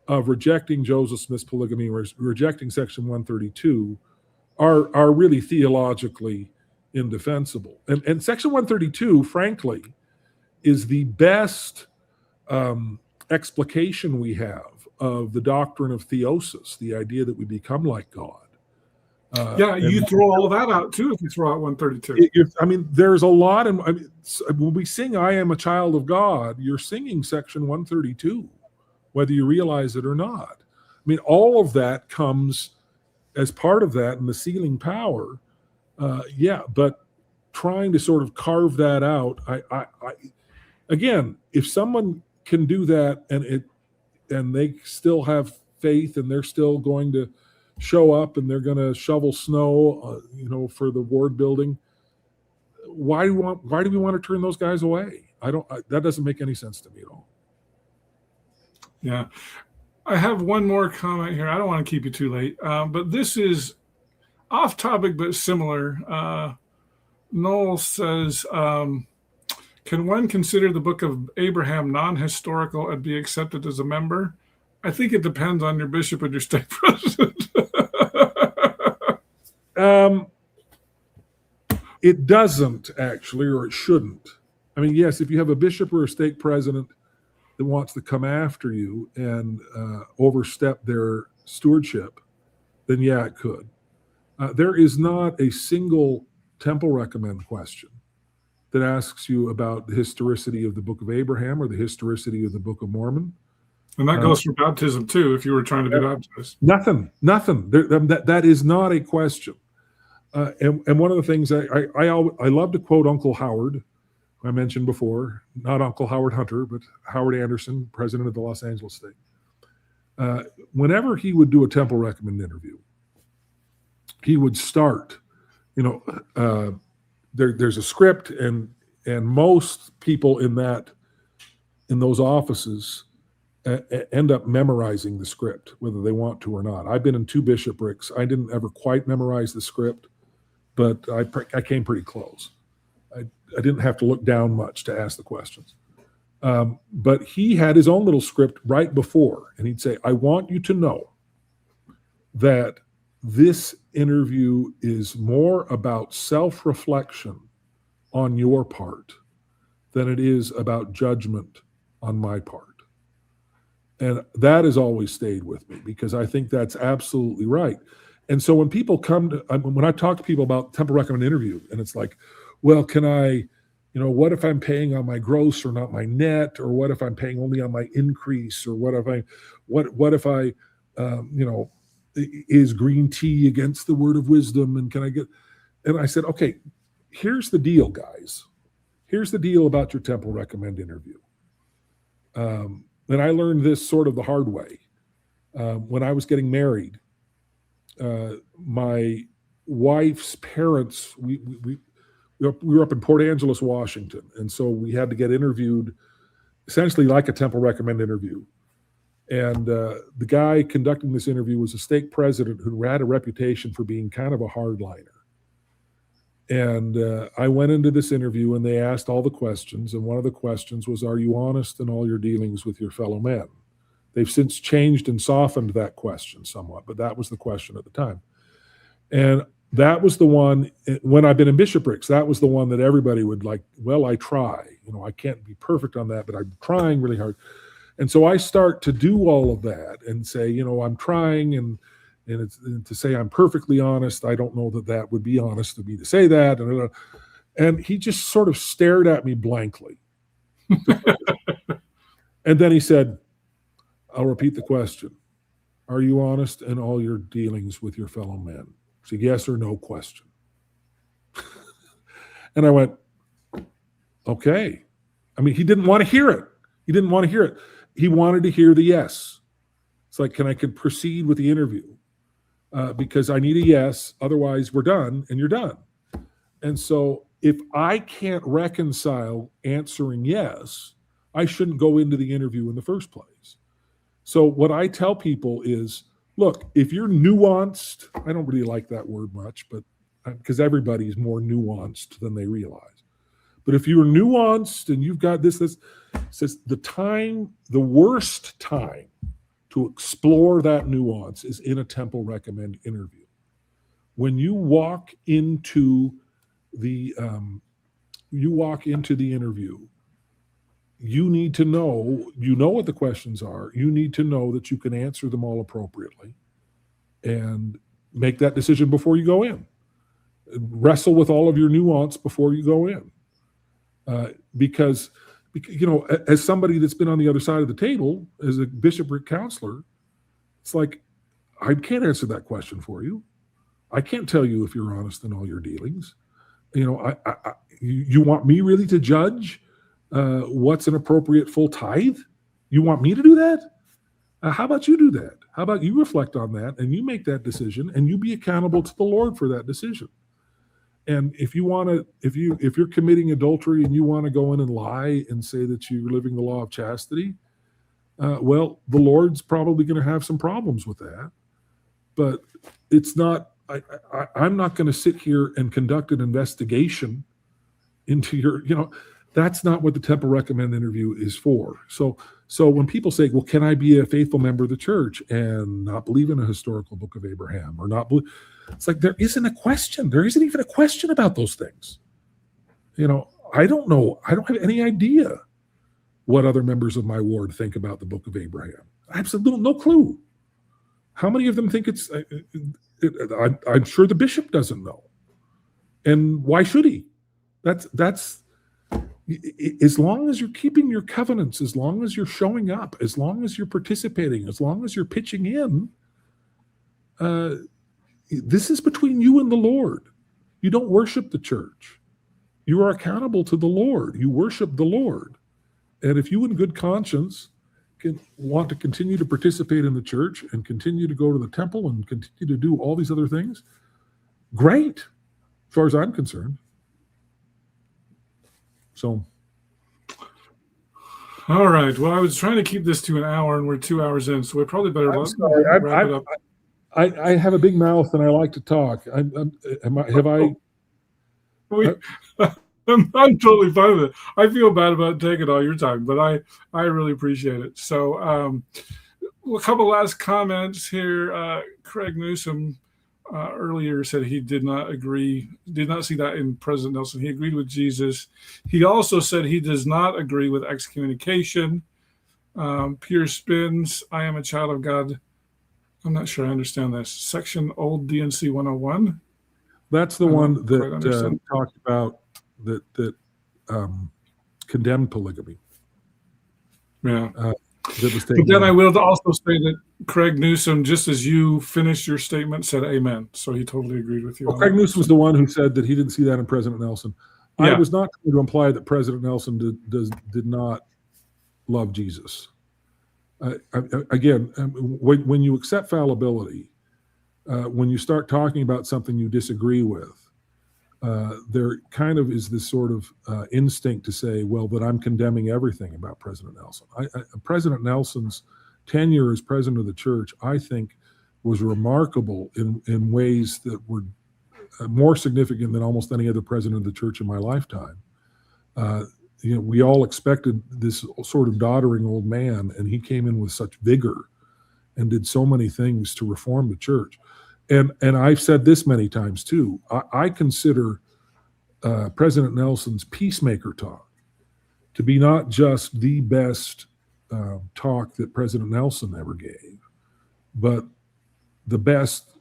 of rejecting Joseph Smith's polygamy, rejecting Section 132, are really theologically indefensible. And Section 132, frankly, is the best explication we have of the doctrine of theosis, the idea that we become like God. You throw all of that out too if you throw out 132. There's a lot. When we sing "I am a child of God," you're singing Section 132, whether you realize it or not. All of that comes as part of that, and the sealing power. But trying to sort of carve that out, again, if someone can do that and they still have faith and they're still going to show up and they're going to shovel snow, for the ward building, why do we want to turn those guys away? That doesn't make any sense to me at all. Yeah. I have one more comment here. I don't want to keep you too late, but this is off topic, but similar. Noel says, can one consider the book of Abraham non-historical and be accepted as a member? I think it depends on your bishop and your stake president. It doesn't actually, or it shouldn't. Yes, if you have a bishop or a stake president that wants to come after you and overstep their stewardship, then yeah, it could. There is not a single temple recommend question that asks you about the historicity of the Book of Abraham or the historicity of the Book of Mormon. And that goes for baptism too, if you were trying to be baptized. Nothing. That is not a question. And one of the things I love to quote Uncle Howard, who I mentioned before, not Uncle Howard Hunter, but Howard Anderson, president of the Los Angeles State. Whenever he would do a temple recommend interview, he would start, there's a script, and most people in those offices end up memorizing the script, whether they want to or not. I've been in 2 bishoprics. I didn't ever quite memorize the script, but I came pretty close. I didn't have to look down much to ask the questions. But he had his own little script right before, and he'd say, I want you to know that this interview is more about self-reflection on your part than it is about judgment on my part. And that has always stayed with me, because I think that's absolutely right. And so when people when I talk to people about temple recommend interview, and it's like, well, can I, what if I'm paying on my gross or not my net, or what if I'm paying only on my increase, or what if I, is green tea against the word of wisdom, and can I get? And I said, okay, here's the deal, guys. Here's the deal about your temple recommend interview. And I learned this sort of the hard way. When I was getting married, my wife's parents, we were up in Port Angeles, Washington. And so we had to get interviewed essentially like a temple recommend interview. And the guy conducting this interview was a stake president who had a reputation for being kind of a hardliner. And I went into this interview, and they asked all the questions. And one of the questions was, are you honest in all your dealings with your fellow men? They've since changed and softened that question somewhat, but that was the question at the time. And that was the one, when I've been in bishoprics, that was the one that everybody would like, well, I try. I can't be perfect on that, but I'm trying really hard. And so I start to do all of that and say, I'm trying, and to say I'm perfectly honest, I don't know that would be honest of me to say that. And he just sort of stared at me blankly. And then he said, I'll repeat the question. Are you honest in all your dealings with your fellow men? It's a yes or no question. And I went, okay. I mean, he didn't want to hear it. He wanted to hear the yes. It's like, can I proceed with the interview? Because I need a yes, otherwise we're done, and you're done. And so if I can't reconcile answering yes, I shouldn't go into the interview in the first place. So what I tell people is, look, if you're nuanced, I don't really like that word much, but because everybody's more nuanced than they realize. But if you're nuanced and you've got this says the worst time to explore that nuance is in a temple recommend interview. When you walk into the interview, you need to know, what the questions are. You need to know that you can answer them all appropriately and make that decision before you go in. Wrestle with all of your nuance before you go in. Because as somebody that's been on the other side of the table, as a bishopric counselor, it's like, I can't answer that question for you. I can't tell you if you're honest in all your dealings. You want me really to judge what's an appropriate full tithe? You want me to do that? How about you do that? How about you reflect on that and you make that decision, and you be accountable to the Lord for that decision? And if you're committing adultery and you want to go in and lie and say that you're living the law of chastity, well, the Lord's probably going to have some problems with that. But it's not. I'm not going to sit here and conduct an investigation into your. That's not what the temple recommend interview is for. So when people say, well, can I be a faithful member of the church and not believe in a historical book of Abraham or not believe? It's like, there isn't a question. There isn't even a question about those things. I don't know. I don't have any idea. what other members of my ward think about the Book of Abraham. Absolutely no clue. How many of them think it's? I'm sure the bishop doesn't know, and why should he? That's as long as you're keeping your covenants, as long as you're showing up, as long as you're participating, as long as you're pitching in. This is between you and the Lord. You don't worship the church. You are accountable to the Lord. You worship the Lord. And if you in good conscience want to continue to participate in the church and continue to go to the temple and continue to do all these other things, great, as far as I'm concerned. So. All right. Well, I was trying to keep this to an hour, and we're 2 hours in, so we probably better wrap it up. I have a big mouth, and I like to talk. I'm totally fine with it. I feel bad about taking all your time, but I really appreciate it. So a couple last comments here. Craig Newsom earlier said he did not see that in President Nelson. He agreed with Jesus. He also said he does not agree with excommunication. Pierre Spins, I am a child of God. I'm not sure I understand this. Section old DNC 101. That's the one that talked about that condemned polygamy. Yeah. But then I will also say that Craig Newsom, just as you finished your statement, said amen. So he totally agreed with you. Well, Craig Newsom was the one who said that he didn't see that in President Nelson. Yeah. I was not trying to imply that President Nelson did not love Jesus. Again, when you accept fallibility, when you start talking about something you disagree with, there kind of is this sort of instinct to say, well, but I'm condemning everything about President Nelson. President Nelson's tenure as president of the church, I think, was remarkable in ways that were more significant than almost any other president of the church in my lifetime. We all expected this sort of doddering old man, and he came in with such vigor and did so many things to reform the church. And I've said this many times too. I consider President Nelson's peacemaker talk to be not just the best talk that President Nelson ever gave, but the best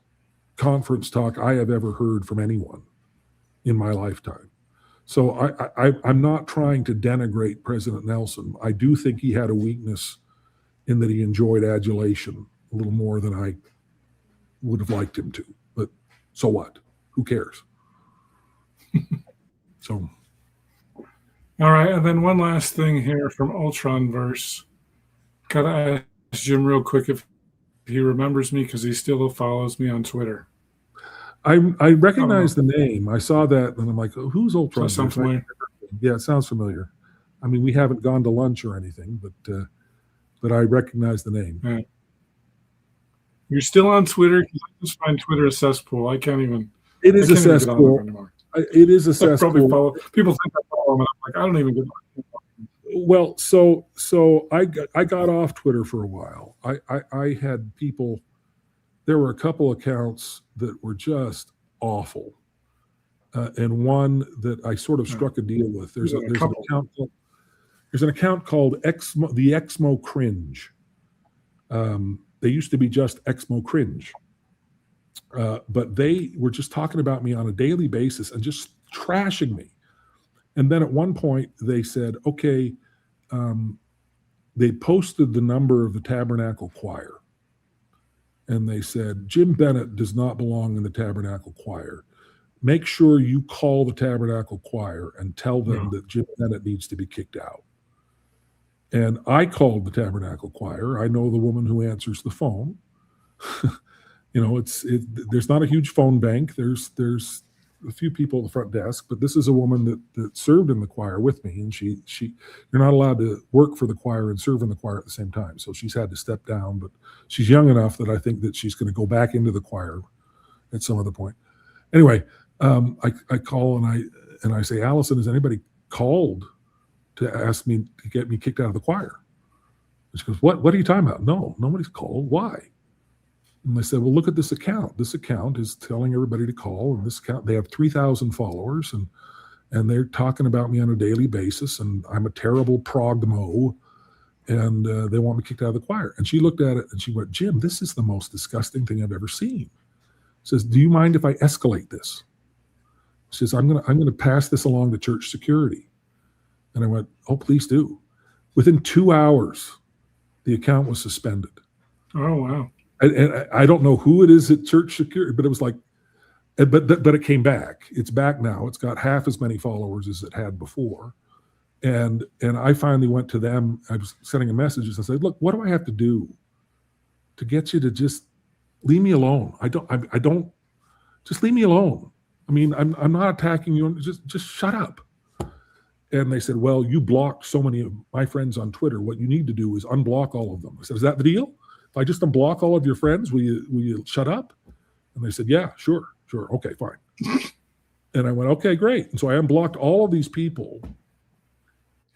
conference talk I have ever heard from anyone in my lifetime. So I'm not trying to denigrate President Nelson. I do think he had a weakness in that he enjoyed adulation a little more than I would have liked him to. But so what? Who cares? So. All right, and then one last thing here from Ultron Verse. Gotta ask Jim real quick if he remembers me, because he still follows me on Twitter. I recognize the name. I saw that, and I'm like, oh, who's Ultron? Does that sound familiar? Yeah, it sounds familiar. I mean, we haven't gone to lunch or anything, but I recognize the name. Yeah. You're still on Twitter? Because I just find Twitter a cesspool. I can't even. It is a cesspool. It is a cesspool. People think I follow them, and I'm like, I don't even get. Well, so I got off Twitter for a while. I had people. There were a couple accounts that were just awful, and one that I sort of struck a deal with. There's an account called the Exmo Cringe. They used to be just Exmo Cringe, but they were just talking about me on a daily basis and just trashing me. And then at one point they said, okay, they posted the number of the Tabernacle Choir. And they said, Jim Bennett does not belong in the Tabernacle Choir. Make sure you call the Tabernacle Choir and tell them that Jim Bennett needs to be kicked out. And I called the Tabernacle Choir. I know the woman who answers the phone. There's not a huge phone bank. There's a few people at the front desk, but this is a woman that served in the choir with me, and she you're not allowed to work for the choir and serve in the choir at the same time. So she's had to step down, but she's young enough that I think that she's going to go back into the choir at some other point. Anyway, I call and I say, Allison, has anybody called to ask me to get me kicked out of the choir? And she goes, What are you talking about? No, nobody's called. Why? And I said, well, look at this account. This account is telling everybody to call, and this account, they have 3,000 followers, and they're talking about me on a daily basis, and I'm a terrible progmo, and they want me kicked out of the choir. And she looked at it and she went, Jim, this is the most disgusting thing I've ever seen. Says, do you mind if I escalate this? She says, I'm gonna pass this along to church security. And I went, oh, please do. Within 2 hours, the account was suspended. Oh, wow. And I don't know who it is at church security, but it was like, but it came back. It's back now. It's got half as many followers as it had before. And I finally went to them. I was sending a message and I said, look, what do I have to do to get you to just leave me alone? I don't just leave me alone. I mean, I'm not attacking you. Just shut up. And they said, well, you blocked so many of my friends on Twitter. What you need to do is unblock all of them. I said, is that the deal? If I just unblock all of your friends, will you shut up? And they said, yeah, sure. Okay, fine. And I went, okay, great. And so I unblocked all of these people.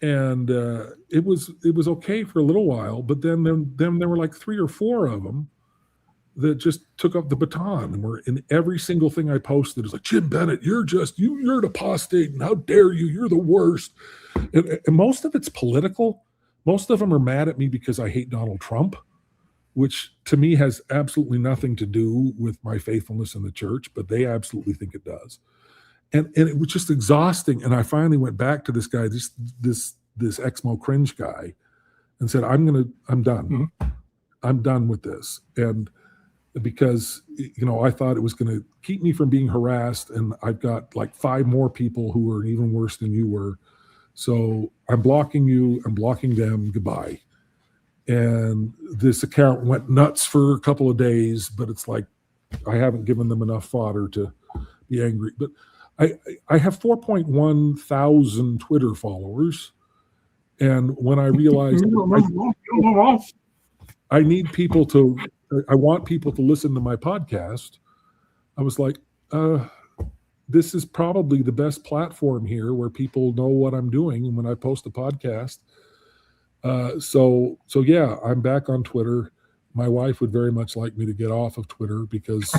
And it was okay for a little while, but then there were like 3 or 4 of them that just took up the baton and were in every single thing I posted. It's like, Jim Bennett, you're an apostate, and how dare you? You're the worst. And most of it's political. Most of them are mad at me because I hate Donald Trump, which to me has absolutely nothing to do with my faithfulness in the church, but they absolutely think it does. And it was just exhausting. And I finally went back to this guy, this Exmo cringe guy, and said, I'm done. Mm-hmm. I'm done with this. And because, I thought it was going to keep me from being harassed. And I've got like 5 more people who are even worse than you were. So I'm blocking you. I'm blocking them. Goodbye. And this account went nuts for a couple of days, but it's like, I haven't given them enough fodder to be angry. But I have 4.1 thousand Twitter followers. And when I realized I need people I want people to listen to my podcast, I was like, this is probably the best platform here where people know what I'm doing when I post a podcast. So yeah, I'm back on Twitter. My wife would very much like me to get off of Twitter because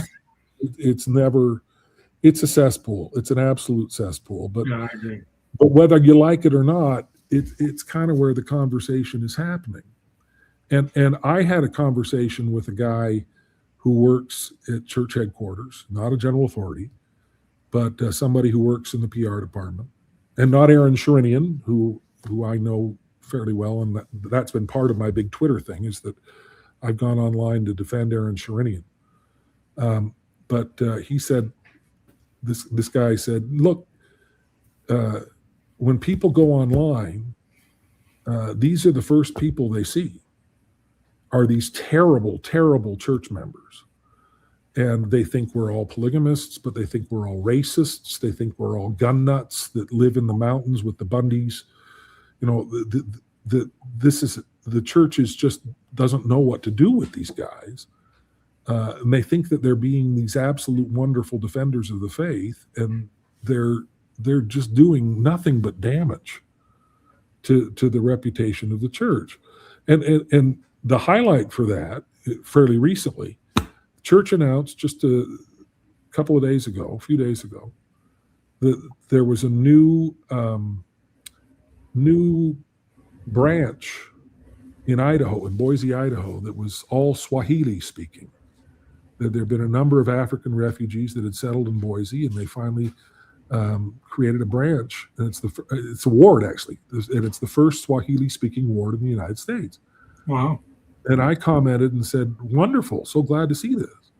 it's a cesspool. It's an absolute cesspool. But yeah, I agree. But whether you like it or not, it's kind of where the conversation is happening. And I had a conversation with a guy who works at church headquarters, not a general authority, but somebody who works in the PR department, and not Aaron Sherinian, who I know fairly well, and that's been part of my big Twitter thing, is that I've gone online to defend Aaron Sherinian. But he said, this guy said, look, when people go online, these are the first people they see are these terrible, terrible church members. And they think we're all polygamists, but they think we're all racists. They think we're all gun nuts that live in the mountains with the Bundys. The church just doesn't know what to do with these guys. And they think that they're being these absolute wonderful defenders of the faith, and they're just doing nothing but damage to the reputation of the church. And the highlight for that, fairly recently, the church announced just a few days ago, that there was a new branch in Idaho, in Boise, Idaho, that was all Swahili speaking. There had been a number of African refugees that had settled in Boise, and they finally created a branch. And it's a ward, actually, and it's the first Swahili speaking ward in the United States. Wow. And I commented and said, wonderful, so glad to see this.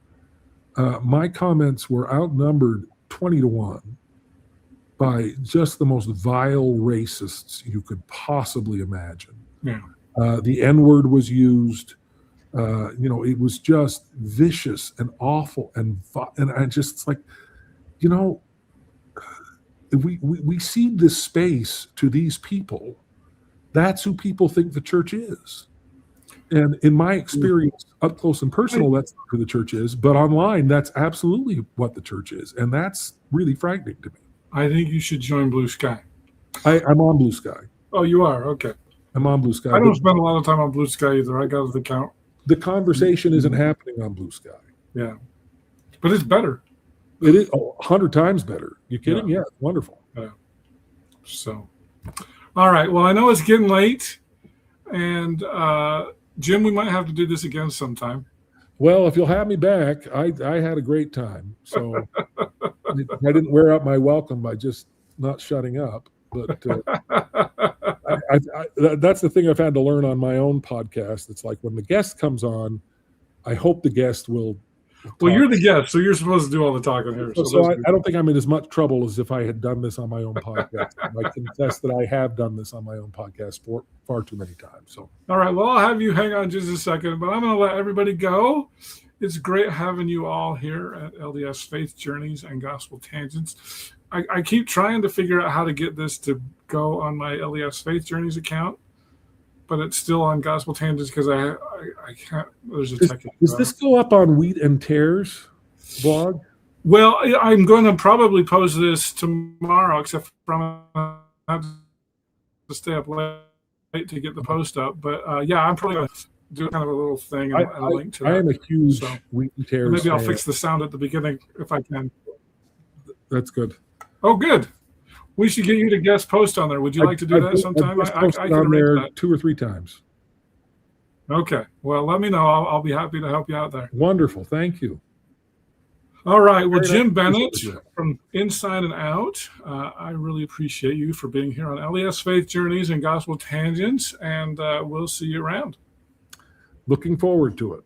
My comments were outnumbered 20-1 by just the most vile racists you could possibly imagine. Yeah. The N-word was used. It was just vicious and awful. And I just like, we cede this space to these people. That's who people think the church is. And in my experience, up close and personal, that's not who the church is. But online, that's absolutely what the church is. And that's really frightening to me. I think you should join Blue Sky. I'm on Blue Sky. Oh, you are? Okay. I'm on Blue Sky. I don't spend a lot of time on Blue Sky either. I got the account. The conversation isn't happening on Blue Sky. Yeah. But it's better. It is 100 times better. You kidding? Yeah, wonderful. Yeah. So, all right. Well, I know it's getting late, and Jim, we might have to do this again sometime. Well, if you'll have me back, I had a great time. So I didn't wear out my welcome by just not shutting up. But that's the thing I've had to learn on my own podcast. It's like when the guest comes on, I hope the guest will. Well, you're the guest, so you're supposed to do all the talking here. So I don't think I'm in as much trouble as if I had done this on my own podcast. I confess that I have done this on my own podcast far too many times. So, all right. Well, I'll have you hang on just a second, but I'm going to let everybody go. It's great having you all here at LDS Faith Journeys and Gospel Tangents. I keep trying to figure out how to get this to go on my LDS Faith Journeys account, but it's still on Gospel Tangents because I can't. There's a tech. Does this go up on Wheat and Tears blog? Well, I'm going to probably post this tomorrow, except for I'm going to have to stay up late to get the post up. But yeah, I'm probably going to do kind of a little thing and a link to that. I am a huge Wheat and Tears. Maybe I'll fix the sound at the beginning if I can. That's good. Oh, good. We should get you to guest post on there. Would you like to do that sometime? I can on there that 2 or 3 times. Okay. Well, let me know. I'll be happy to help you out there. Wonderful. Thank you. All right. Well, Jim Bennett from Inside and Out, I really appreciate you for being here on LDS Faith Journeys and Gospel Tangents, and we'll see you around. Looking forward to it.